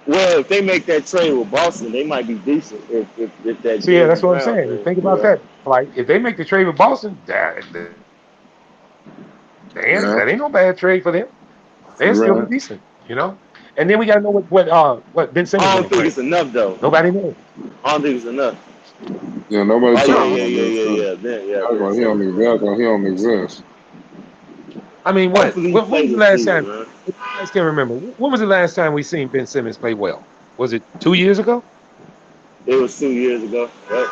well, if they make that trade with Boston, they might be decent. If that So yeah, that's Jalen what I'm Brown saying. thing, Think you about know. that. Like if they make the trade with Boston, Yeah, that ain't no bad trade for them. They'll still be right. decent. And then we got to know what Ben Simmons I going don't to think bring. it's enough though. Nobody knows. I don't think it's enough. Yeah, nobody Oh yeah, talking yeah, about yeah, Ben yeah, Simmons. yeah. That's Ben why Simmons. he don't exist. I mean, what? Hopefully he When plays was the this last season, time? man. If you guys can remember, when was the last time we seen Ben Simmons play well? Was it 2 years ago? It was 2 years ago. Right?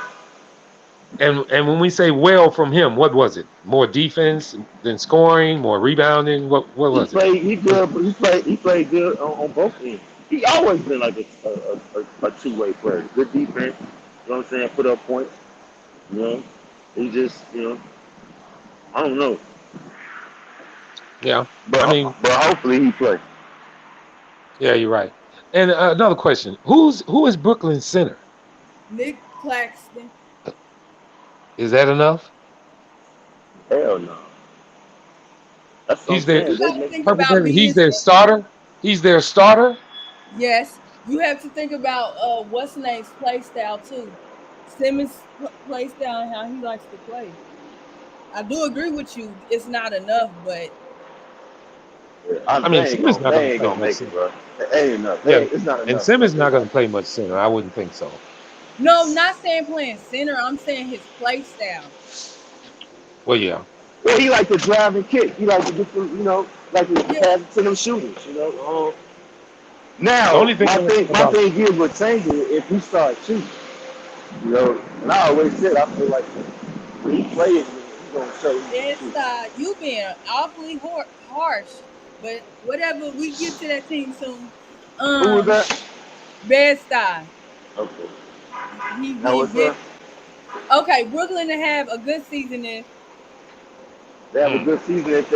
And when we say well from him, what was it? More defense than scoring, more rebounding. What He was it? played. He good. He played good on both ends. He always been like a two-way player. Good defense. You know what I'm saying? Put up points. You know. He just I don't know, Yeah, I but mean, hopefully he play. yeah, you're right. And another question: who is Brooklyn's center? Nick Claxton. Is that enough? Hell no. That's what I'm He's their saying. You They got to make think perfect. about He's being. their starter. He's their starter. Yes, you have to think about what's the name's play style too. Simmons' play style and how he likes to play. I do agree with you. It's not enough, but I mean, they ain't Simmons gonna not going they to ain't play gonna much make it, center. bro. It ain't enough. Yeah, It's not and enough, bro. Simmons not going to play much center. I wouldn't think so. no, I'm not saying playing center. I'm saying his play style. Well, yeah. Well, he like to drive and kick. He like to get the, like to Yeah, pass it to them shooters. The Now only thing my about thing is with changing it if he starts shooting. And I always said I feel like when he plays, he's gonna show he can it's shoot. you being awfully harsh, but whatever. We get to that team soon. Who was that? Bad style. Okay. Now He what's big. up? Okay, Brooklyn to have a good season is They have a good season if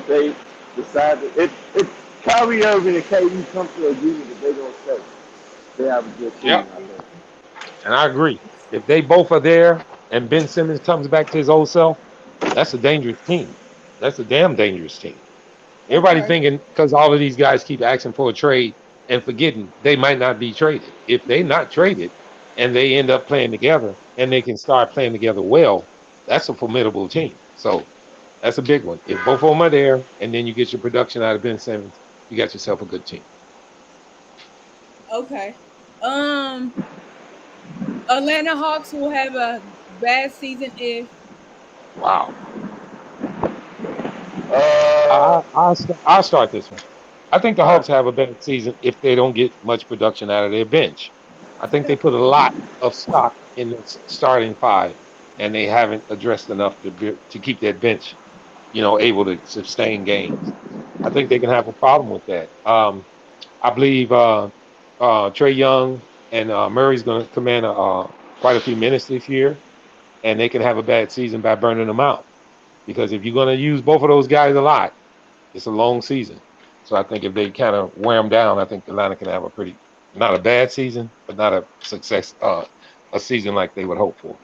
they decide to, if Kyrie Irving and KD come to an agreement that they're gonna stay, they have a good yeah, season. I think. and I agree. If they both are there and Ben Simmons comes back to his old self, that's a dangerous team. That's a damn dangerous team. Everybody okay. thinking because all of these guys keep asking for a trade and forgetting they might not be traded. If they not traded and they end up playing together and they can start playing together well, that's a formidable team. So that's a big one. If both of them are there and then you get your production out of Ben Simmons, you got yourself a good team. Okay. Um, Atlanta Hawks will have a bad season if Wow. Uh, I'll start this one. I think the all right. Hawks have a better season if they don't get much production out of their bench. I think they put a lot of stock in the starting five, and they haven't addressed enough to keep that bench, able to sustain games. I think they can have a problem with that. I believe Trey Young and Murray's going to command quite a few minutes this year, and they can have a bad season by burning them out. Because if you're going to use both of those guys a lot, it's a long season. So I think if they kind of wear them down, I think Atlanta can have not a bad season, but not a season like they would hope for.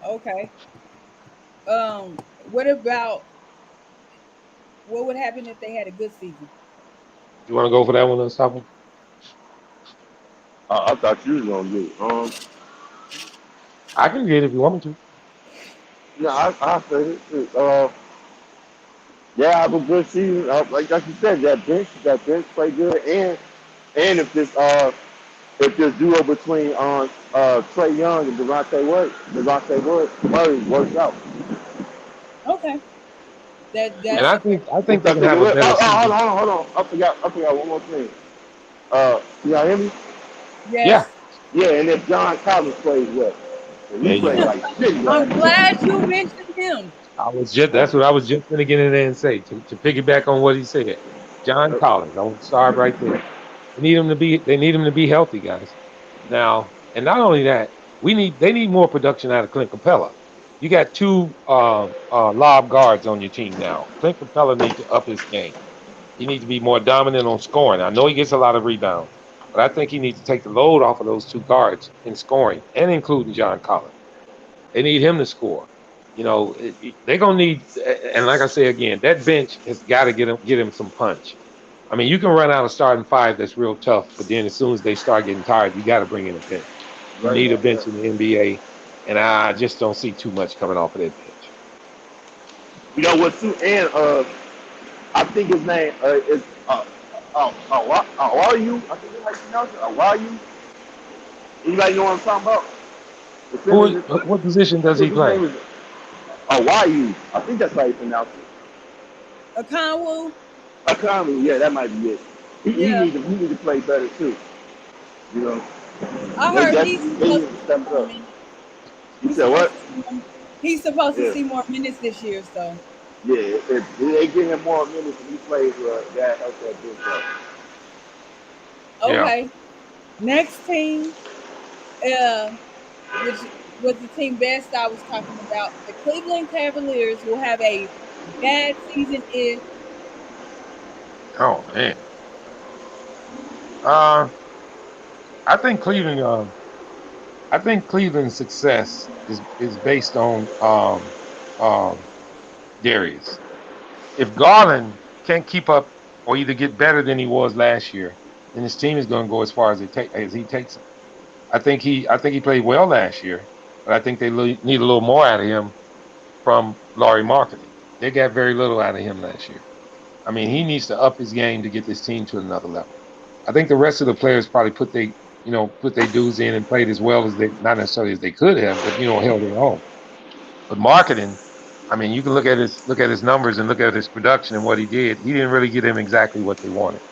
okay. Um, what about what would happen if they had a good season? You want to go for that one, Unstoppable? I thought you was gonna get it. I can get it if you want me to. No, I said it too. Yeah, have a good season. Like you said, that bench play good, and if this duo between Trey Young and Devontae Wood Murray works out. Okay. And That's I think they Because can have a better hold season. on, hold on. I forgot one more thing. Y'all hear me? Yeah, yes. Yeah, and if John Collins plays well, and he there you played go. like shit I'm last year. glad you mentioned him. That's what I was just going to get in there and say to piggyback on what he said. John Collins, I want to start right there. They need him to be healthy, guys. Now, and not only that, they need more production out of Clint Capella. You got two lob guards on your team now. Clint Capella needs to up his game. He needs to be more dominant on scoring. I know he gets a lot of rebounds, but I think he needs to take the load off of those two guards in scoring, and including John Collins. They need him to score. They're gonna need, and like I say again, that bench has got to get him some punch. I mean, you can run out a starting five that's real tough, but then as soon as they start getting tired, you got to bring in a bench. You Right need a about bench that. in the NBA, and I just don't see too much coming off of that bench. You know what too? And I think his name is Awayu. I think it's how you pronounce it. Awayu. Anybody know what I'm talking about? The center, What position I does he think his play? name is Awayu. I think that's how you pronounce it. A Conwu. Akami, yeah, that might be it. He Yeah. need to play better too. You know, I they heard he's definitely they supposed need to to see step it more up. minutes. You He's said supposed what? to see more, he's supposed to Yeah, see more minutes this year, so yeah. If they give him more minutes and he plays, that helps that big up. Yeah. okay. Next team, uh, which was the team Best I was talking about, the Cleveland Cavaliers will have a bad season if Oh man. Uh, I think Cleveland. I think Cleveland's success is based on um, Darius. If Garland can't keep up or either get better than he was last year, then his team is going to go as far as he takes them. I think he played well last year, but I think they need a little more out of him from Laurie marketing. They got very little out of him last year. I mean, he needs to up his game to get this team to another level. I think the rest of the players probably put their dues in and played as well as they not necessarily as they could have, but held their own. But marketing, I mean, you can look at his numbers and look at his production and what he did. He didn't really get them exactly what they wanted.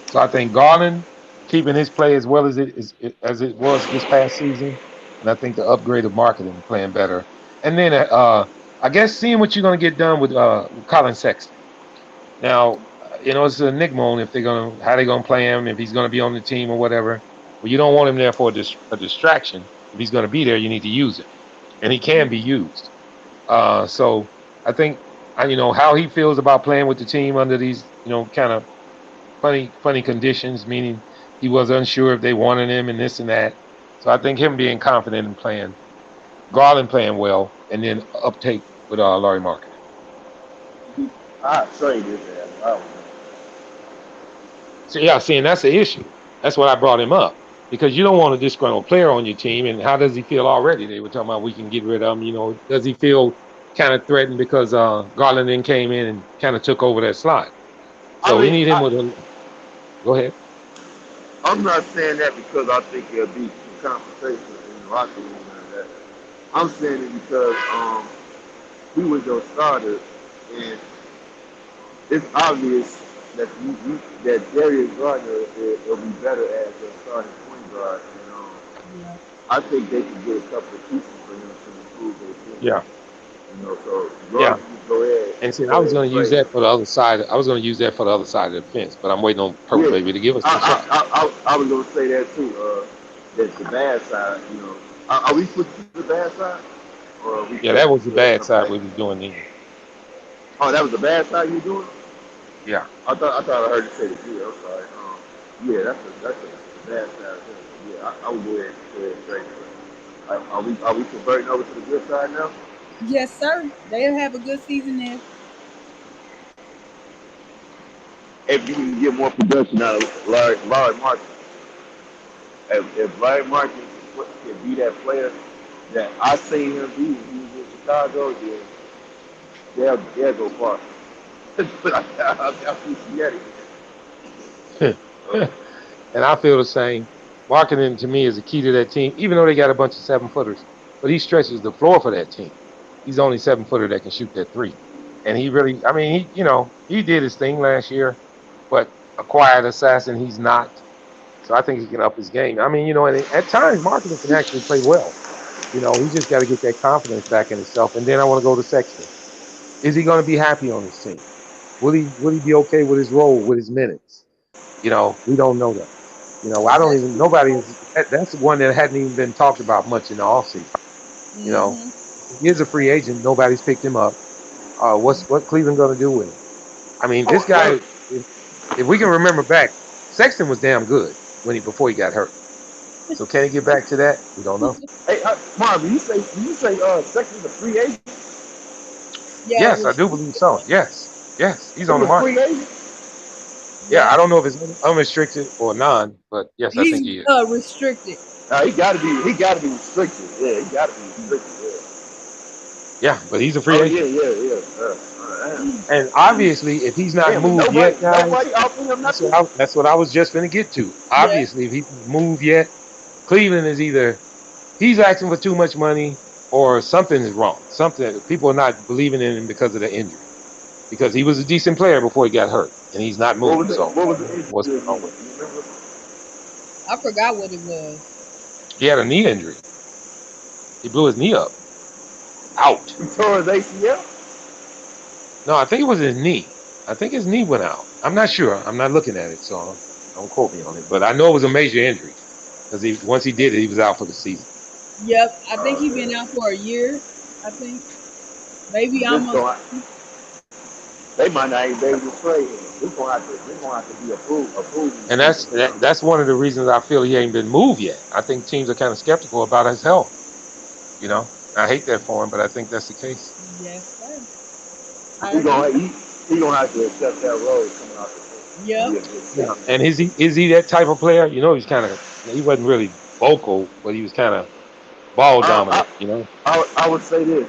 So I think Garland keeping his play as well as it was this past season, and I think the upgrade of marketing playing better, and then I guess seeing what you're going to get done with Colin Sexton. Now, it's an enigma on if they're gonna how they're gonna play him, if he's gonna be on the team or whatever. But you don't want him there for a distraction. If he's gonna be there, you need to use him, and he can be used. So I think how he feels about playing with the team under these kind of funny conditions, meaning he was unsure if they wanted him and this and that. So I think him being confident in playing, Garland playing well, and then uptake with Laurie marketing. I trade his ass. So yeah, seeing that's the issue. That's what I brought him up because you don't want a disgruntled player on your team. And how does he feel already? They were talking about we can get rid of him. Does he feel kind of threatened because Garland then came in and kind of took over that slot? So we need him with a. Go ahead. I'm not saying that because I think there'll be some conversation in the locker room and that. I'm saying it because he was your starter, and it's obvious that that Darius Gardner will be better as a starting point guard. And I think they could get a couple of pieces for him to improve their team. Yeah. So Yeah. go ahead. And see, I was going to use that for the other side. I was going to use that for the other side of the fence, but I'm waiting on Purple Baby to give us a shot. I was going to say that too. That the bad side. Are we switching to the bad side? Yeah, that was the bad side we was doing then. Oh, that was the bad side you doing? Yeah. I thought I heard you say the good. I'm sorry. Yeah, that's a bad side. Yeah, I would go ahead and trade it. Are we converting over to the good side now? Yes, sir. They'll have a good season there. If you can get more production out of Larry Martin, if Larry Martin can be that player that I seen him be when he was in Chicago, then they'll go far. But I'll And I feel the same. Marketing to me is the key to that team, even though they got a bunch of 7-footers. But he stretches the floor for that team. He's the only 7-footer that can shoot that three. And he really, I mean, he did his thing last year, but a quiet assassin, he's not. So I think he can up his game. I mean, and at times Marketing can actually play well. He just got to get that confidence back in himself. And then I want to go to Sexton. Is he going to be happy on his team? Will he be okay with his role, with his minutes? We don't know that. I don't even, that's one that hadn't even been talked about much in the offseason. He is a free agent. Nobody's picked him up. What Cleveland going to do with him? I mean, this guy, if we can remember back, Sexton was damn good before he got hurt. So can he get back to that? We don't know. Hey, Marvin, you say Sexton's a free agent? Yes, I do believe so. Yes, he's on the market. Free agent? Yeah, I don't know if it's unrestricted or non, but yes, I think he is. Restricted. He gotta be restricted. Yeah, he gotta be restricted. Yeah, but he's a free agent. Yeah. And obviously, if he's not moved yet, guys, that's what I was just going to get to. Obviously, if he's moved yet, Cleveland is either he's asking for too much money or something is wrong. Something people are not believing in him because of the injury. Because he was a decent player before he got hurt, and he's not moving. What's wrong with him? I forgot what it was. He had a knee injury. He blew his knee up. Out. He tore his ACL? No, I think it was his knee. I think his knee went out. I'm not sure. I'm not looking at it, so don't quote me on it. But I know it was a major injury because once he did it, he was out for the season. Yep, I think he's been out for a year. I think maybe almost. They might not even be able to trade him. They're gonna have to be approved. And that's one of the reasons I feel he ain't been moved yet. I think teams are kind of skeptical about his health. I hate that for him, but I think that's the case. Yes, sir. I He agree. gonna have to accept that role coming out the bench to Yep. be a good Yeah. six man. And is he that type of player? He's kind of he wasn't really vocal, but he was kind of ball I, dominant. I would say this: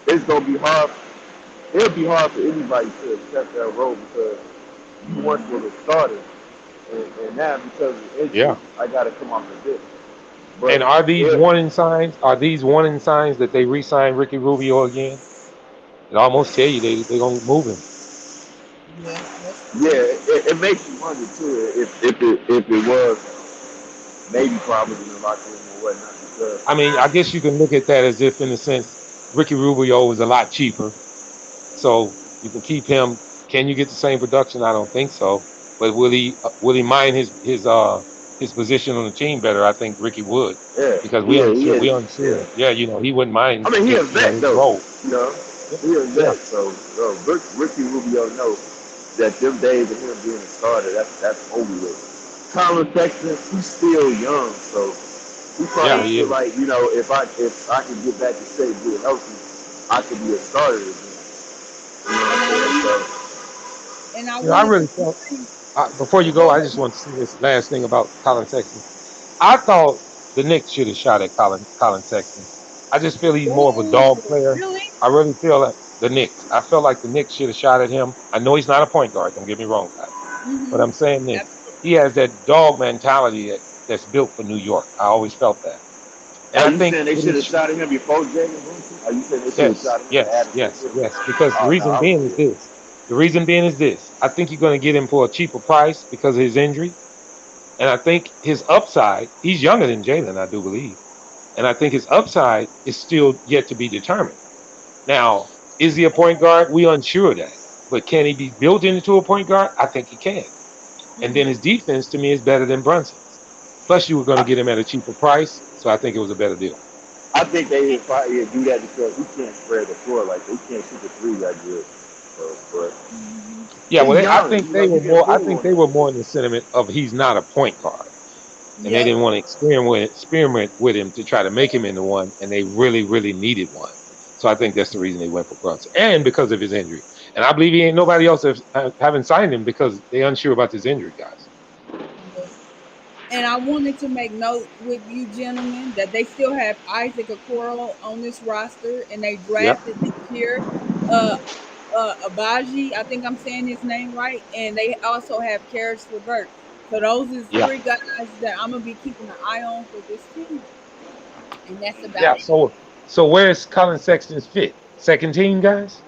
it's gonna be hard. It'll be hard for anybody to accept that role because you once was a starter, and now because of injury, Yeah. I got to come off the bench. And But are these if warning signs? Are these warning signs that they re-sign Ricky Rubio again? It almost tell you they're gonna move him. Yeah, that's yeah, true. it makes you wonder too if it was maybe problems in the locker room or whatnot because I mean, I guess you can look at that as if, in a sense, Ricky Rubio was a lot cheaper, so you can keep him. Can you get the same production? I don't think so. But will he mind his position on the team better? I think Ricky would, yeah, because we yeah, he unsure. is, We yeah. unsure. Yeah, he wouldn't mind I mean, he a vet his though, role. you know. Yeah, He a yeah, vet, so Ricky Rubio knows that them days of him being a starter, that's over with. Colin Texas, he's still young, so he yeah. probably He feel is. like, if I can get back to shape, get healthy, I could be a starter again. You know And what I I'm saying? want So and I I wanted to really felt. say, Before you go, go I ahead. just want to say this last thing about Colin Sexton. I thought the Knicks should have shot at Colin Sexton. I just feel he's more of a Oh, dog player. really? I really feel like the Knicks. I feel like the Knicks should have shot at him. I know he's not a point guard. Don't get me wrong, guys. But Mm-hmm. I'm saying this: Absolutely. he has that dog mentality that's built for New York. I always felt that, and are I you think saying they with should have his shot at him before Jalen Brunson? Are you saying they should have yes, shot at him and yes, added to yes, him? yes. Because the Oh no, reason I being would is yeah. this. The reason being is this. I think you're going to get him for a cheaper price because of his injury. And I think his upside, he's younger than Jalen, I do believe. And I think his upside is still yet to be determined. Now, is he a point guard? We unsure of that. But can he be built into a point guard? I think he can. And then his defense to me is better than Brunson's. Plus, you were going to get him at a cheaper price. So I think it was a better deal. I think they would probably do that because he can't spread the floor like that. He can't shoot the three that good. So, but Mm-hmm. Yeah, he's well, I young. think You know, they you were can more. I improve think on they that. were more in the sentiment of he's not a point guard, and they Yep. didn't want to experiment with him to try to make him into one, and they really, really needed one. So I think that's the reason they went for Brunson, and because of his injury. And I believe he ain't nobody else haven't signed him because they unsure about this injury, guys. Yep. And I wanted to make note with you gentlemen that they still have Isaac Okoro on this roster, and they Yep. drafted this year Abaji. I think I'm saying his name right, and they also have Karis LeVert. So those is Yeah. three guys that I'm gonna be keeping an eye on for this team, and that's Yeah. about it. So where's Colin Sexton's fit? Second team, guys.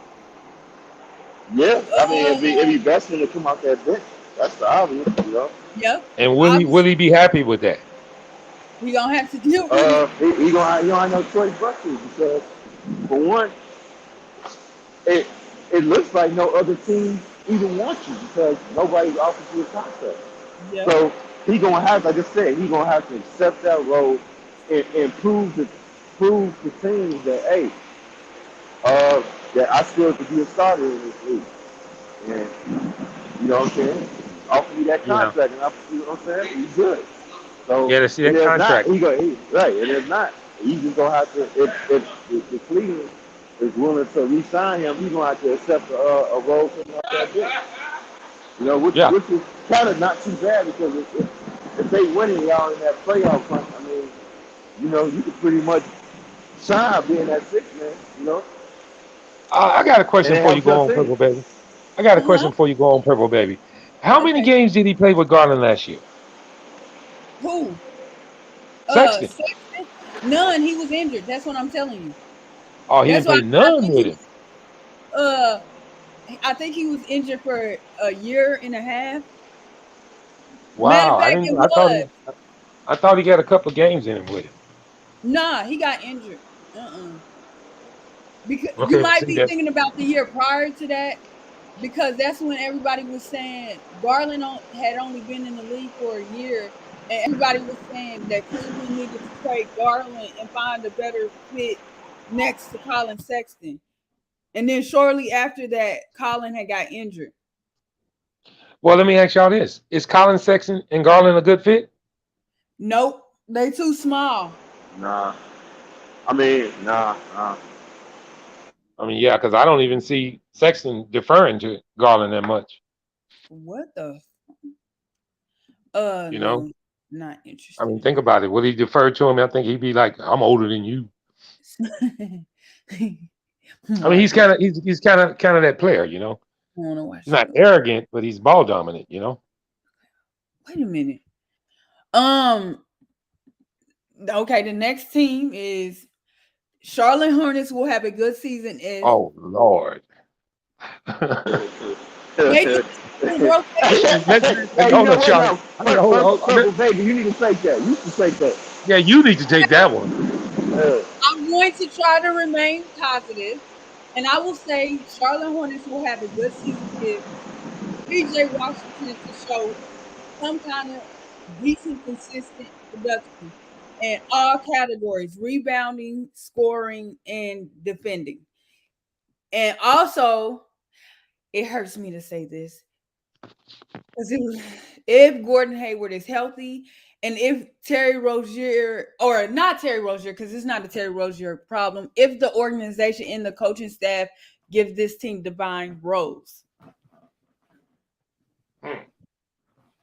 Yeah, I mean, it'd Uh, be best for him to come out that bench. That's the obvious, you know. yep. And will Obviously, he be happy with that? we gonna have to deal with it. He gonna have no choice but to because for one, it it looks like no other team even wants you because nobody offers you a contract. Yep. So he gonna have, like I said, he gonna have to accept that role and prove the team that hey, that I still could be a starter in this league. And you know what I'm saying? Offer me that Yeah. contract, and you know what I'm saying? He's good. So, Yeah. To see and that if not, contract. right. And if not, he's just gonna have to. If the Cleveland is willing to re-sign him, he's gonna have to accept a role coming off that bench. You know, Yeah. which is kind of not too bad because if they winning y'all in that playoff hunt, I mean, you could pretty much shine being that sixth man. I got a And question it before you helps your go on, team. Purple Baby. I got a Uh question huh. before you go on, Purple Baby. How many Okay. games did he play with Garland last year? Who? Sexton. Sexton? None. He was injured. That's what I'm telling you. Oh, he That's didn't why play I none think with he him. was. Uh, I think he was injured for a year and a half. Matter of Wow, I fact, didn't. it was. I thought he got a couple games in him with him. Nah, he got injured. Uh-uh. Because you Okay, might see be that. thinking about the year prior to that, because that's when everybody was saying Garland had only been in the league for a year, and everybody was saying that Cleveland needed to trade Garland and find a better fit next to Colin Sexton. And then shortly after that, Colin had got injured. Well, let me ask y'all this: is Colin Sexton and Garland a good fit? Nope, they too small. Nah, I mean, nah. I mean, yeah, because I don't even see Sexton deferring to Garland that much. What the? You know, No, not I interested. mean, think about it. Would he defer to him? I think he'd be like, "I'm older than you." I mean, Mark, he's kind of that player. You know, I want to watch he's not you. arrogant, but he's ball dominant. You know. Wait a minute. Um. Okay, the next team is Charlotte Hornets. Will have a good season if Oh Lord. they just rotate. Hey, you Hold know up, what? Charlie. No, I gotta hold on. purple baby. You need to take that. You should take that. Yeah, you need to take that one. I'm going to try to remain positive, and I will say Charlotte Hornets will have a good season if PJ Washington to show some kind of decent, consistent production in all categories: rebounding, scoring, and defending. And also, it hurts me to say this because if Gordon Hayward is healthy, and if Terry Rozier, or not Terry Rozier, because it's not a Terry Rozier problem, if the organization and the coaching staff give this team divine roles.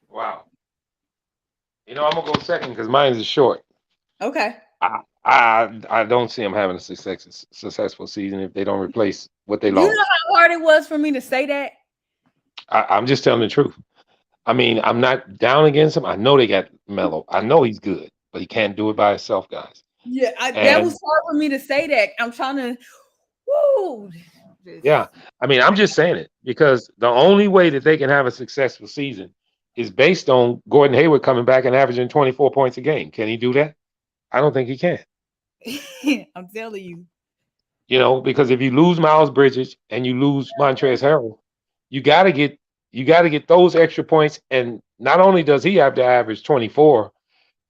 Wow. You know, I'm gonna go second because mine is short. Okay. I don't see them having a successful season if they don't replace what they You know lost. how hard it was for me to say that? I'm just telling the truth. I mean, I'm not down against him. I know they got Melo. I know he's good, but he can't do it by himself, guys. Yeah, that was And hard for me to say that. I'm trying to, woo. yeah, I mean, I'm just saying it because the only way that they can have a successful season is based on Gordon Hayward coming back and averaging 24 points a game. Can he do that? I don't think he can. I'm telling you. You know, because if you lose Miles Bridges and you lose Montrezl Harrell, you got to get those extra points. And not only does he have to average 24,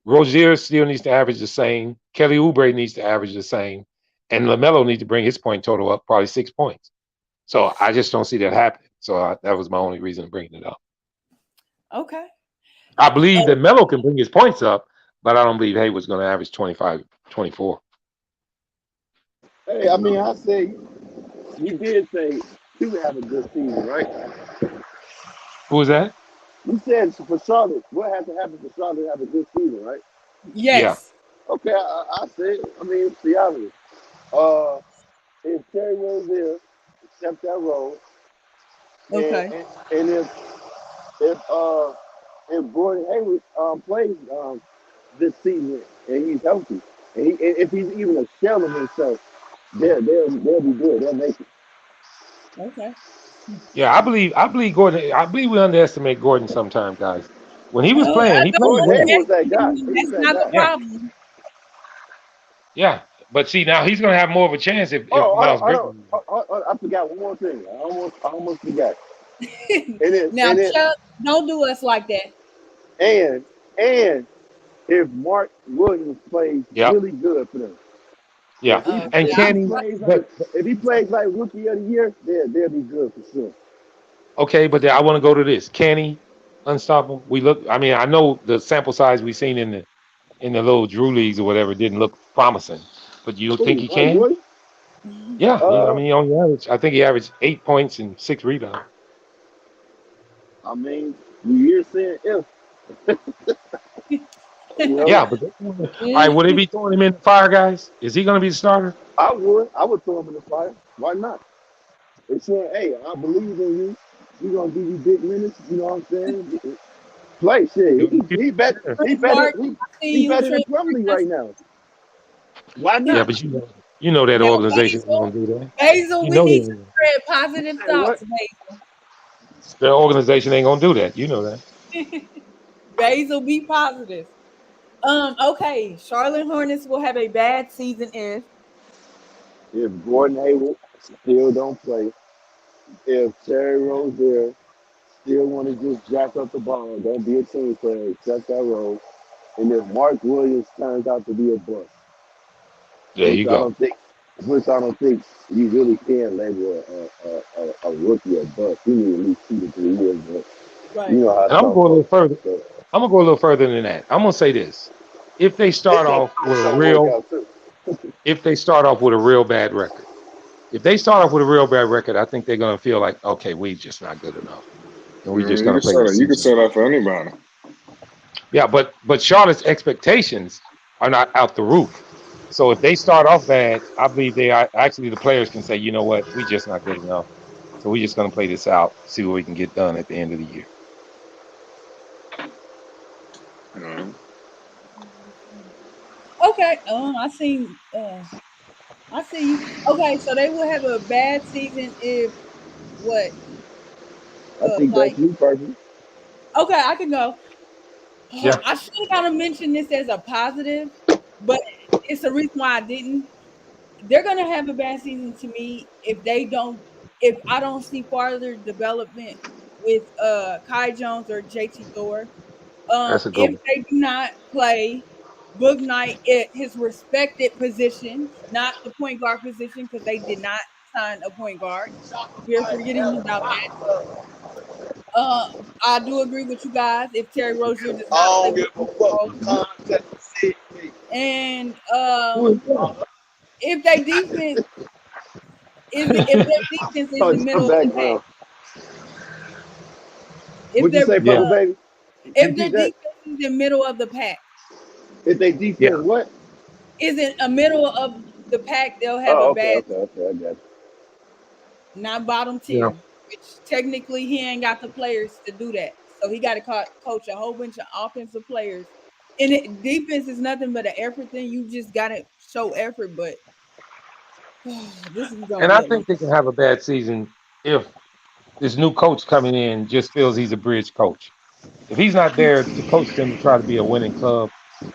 Rozier still needs to average the same. Kelly Oubre needs to average the same, and LaMelo needs to bring his point total up, probably 6 points. So I just don't see that happening. So that was my only reason of bringing it up. Okay. I believe that Melo can bring his points up, but I don't believe Hayward's going to average 25, 24. Hey, I mean, I say you did say he would have a good season, right? Who was that? You said for Charlotte, what has to happen for Charlotte to have a good season, right? Yeah. Yes. Okay, I say, I mean, it's the obvious. Uh, if Terry Rozier accept that role, and Okay. and if Gordon Hayward plays this season and he's healthy, and if he's even a shell of himself, they'll be good. They'll make it. Okay. Yeah, I believe Gordon. I believe we underestimate Gordon sometimes, guys. When he was Oh, playing, I he played don't Gordon well. Hayward was that guy. underestimate him. He was That's that not the guy. Yeah, problem. yeah. But see, now he's going to have more of a chance if Oh, Miles Bridges. I forgot one more thing. I almost forgot. And it, Now, and it, Chuck, don't do us like that. and if Mark Williams plays Yep. really good for them, Yeah. Oh, And yeah, can he? But if he plays like rookie of the year, they'll be good for sure. okay, but I want to go to this. Can he unstop him? We look. I mean, I know the sample size we've seen in the little Drew leagues or whatever didn't look promising, but you think Who, he Mark can? Williams? Yeah. I Uh, mean, he only averaged. I think he averaged 8 points and 6 rebounds. I mean, you're saying if, you know, Yeah, but all right. Would they be throwing him in the fire, guys? Is he going to be the starter? I would throw him in the fire. Why not? They saying, hey, I believe in you. We're gonna give you big minutes. You know what I'm saying? Play shit. He better Mark, he, I see he you better than transferring Plumlee us. right now. Why Yeah, not? but you know that Now, organization ain't gonna do that. Basil, You we know need to that spread positive Hey, what? thoughts, Basil. their organization ain't gonna do that. You know that. Basil, be positive. Okay. Charlotte Hornets will have a bad season if If Gordon Hayward still don't play, if Terry Rozier still want to just jack up the ball, don't be a team player, accept that role, and if Mark Williams turns out to be a bust, There which you I go. don't think, which I don't think you really can label a rookie a bust. You need at least 2 to 3 years, but you right. know how And I'm gonna some go a little folks. further. So I'm gonna go a little further than that. I'm gonna say this: if they start off with a don't work real, out too. if they start off with a real bad record. If they start off with a real bad record, I think they're going to feel like, okay, we're just not good enough, and we're just You going to can play say the that. You can season. say that for anybody. Yeah, but Charlotte's expectations are not out the roof. So if they start off bad, I believe they are actually the players can say, you know what, we're just not good enough. So we're just going to play this out, see what we can get done at the end of the year. Mhm. Okay. I see. I see you. Okay, so they will have a bad season if what? I think that's Like me personally. okay, I can go. Yeah, I should have kind of mentioned this as a positive, but it's the reason why I didn't. They're gonna have a bad season to me if they don't. If I don't see farther development with Kai Jones or JT Thor. that's a good If one. they do not play Book Knight at his respected position, not the point guard position, because they did not sign a point guard. We're forgetting about that. Uh, I do agree with you guys. If Terry Rozier does not I play don't give with a fuck Monroe, what context you see me. and Who is that? if they defense if their defense is Oh, the it's middle the of the pack, background. if What'd you their say, Yeah, Papa Baby? if their Repeat that. defense is the middle of the pack, If they yeah, defense what? isn't a middle of the pack, they'll have a Oh, okay, bad, okay, okay. I got you. not bottom yeah. tier. Which technically he ain't got the players to do that, so he got to coach a whole bunch of offensive players. And defense is nothing but an effort thing. You just got to show effort, but this is gonna And I get me. think they can have a bad season if this new coach coming in just feels he's a bridge coach. If he's not there to coach them to try to be a winning club,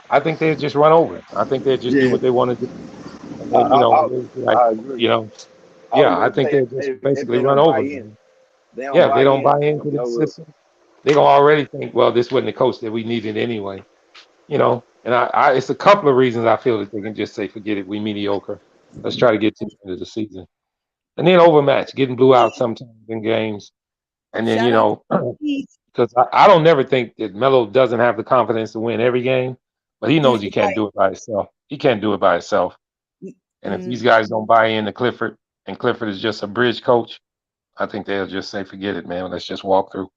I think they'll just run over him. I think they'll just do Yeah, what they want to do. And I, then, I, I, like, I agree. you know, I yeah, don't I know if think they they'll just if basically they run don't buy over in. him. They don't Yeah, if they buy don't in. buy into the No, system, they're gonna already think, well, this wasn't the coach that we needed anyway. And it's a couple of reasons I feel that they can just say, forget it, we mediocre. Let's try to get to the end of the season. And then overmatch, getting blew out sometimes in games. And then, Shout out to Heat. because I don't never think that Melo doesn't have the confidence to win every game, but he knows he can't Right. do it by himself. He can't do it by himself. And if these Mm, guys don't buy into Clifford, and Clifford is just a bridge coach, I think they'll just say, forget it, man. Let's just walk through.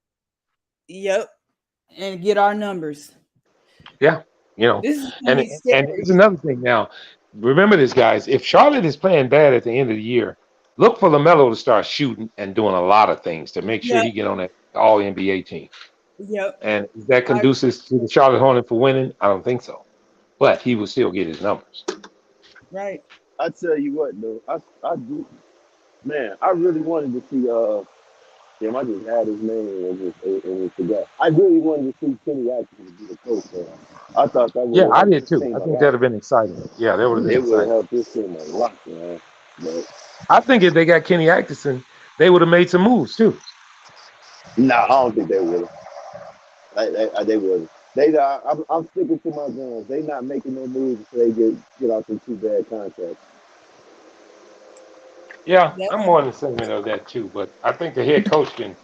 yep. And get our numbers. Yeah, you know. This is gonna And be and scary. here's another thing now. Remember this, guys. If Charlotte is playing bad at the end of the year, look for LaMelo to start shooting and doing a lot of things to make sure Yep. he get on that All NBA team. Yep. And is that I conducive to the Charlotte Hornets for winning? I don't think so. But he will still get his numbers. right. I tell you what though, I do, man. I really wanted to see. Damn, I just had his name and forgot. I really wanted to see Kenny Atkinson be the coach. Man. I thought that would Yeah, have I helped did this too. team I a think lot. that'd have been exciting. Yeah, that would have been It would have exciting. helped this team a lot, man. But I think if they got Kenny Atkinson, they would have made some moves too. nah, I don't think they would. They would. I'm sticking to my guns. They not making no moves until they get out some too bad contracts. Yeah, Yep. I'm more in the sentiment of that too. But I think the head coach can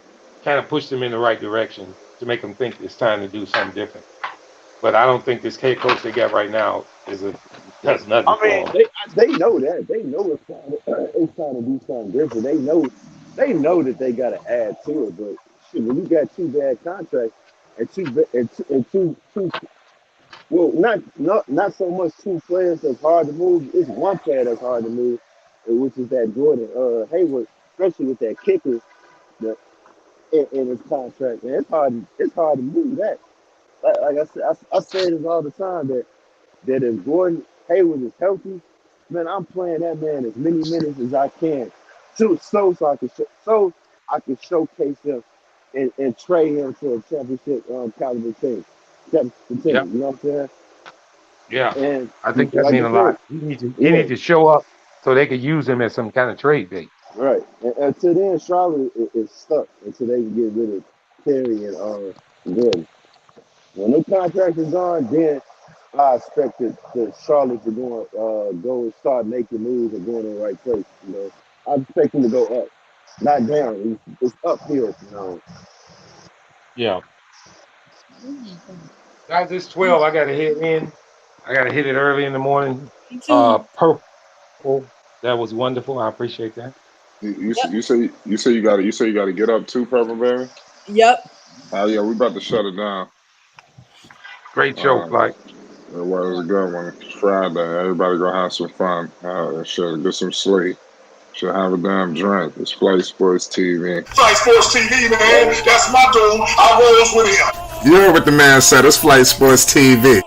kind of push them in the right direction to make them think it's time to do something different. But I don't think this head coach they got right now does nothing I mean, for them. they know that. They know it's time to do something different. They know that they got to add to it. But shit, when you got two bad contracts and two well, not so much two players that's hard to move. It's one player that's hard to move, which is that Gordon Hayward, especially with that kicker the, in his contract. Man, it's hard to move that. Like I said, I say this all the time that if Gordon Hayward is healthy, man, I'm playing that man as many minutes as I can, so I can showcase him and trade him to a championship caliber team, championship Yeah, team. You know what I'm saying? yeah. And I think that like mean I a said, lot. He need yeah, to show up so they could use him as some kind of trade bait. right. And until then, Charlotte is stuck until they can get rid of Terry and Gordon. When the contract is gone, then I expect the Charlotte to go and start making moves and going in the right place. You know, I expect them to go up, not down. It's uphill. You know. Yeah. Guys, it's 12. I gotta hit in. I gotta hit it early in the morning. Me too. Purple. That was wonderful. I appreciate that. You say you got to get up too, Purple Baby. Yep. Oh yeah, we about to shut it down. Great show, Flight. It was a good one. It's Friday. Everybody go have some fun. Should get some sleep. Should have a damn drink. It's Play Sports TV. Flight Sports TV, man. That's my dude. I rolls with him. You heard what the man said. It's Flight Sports TV.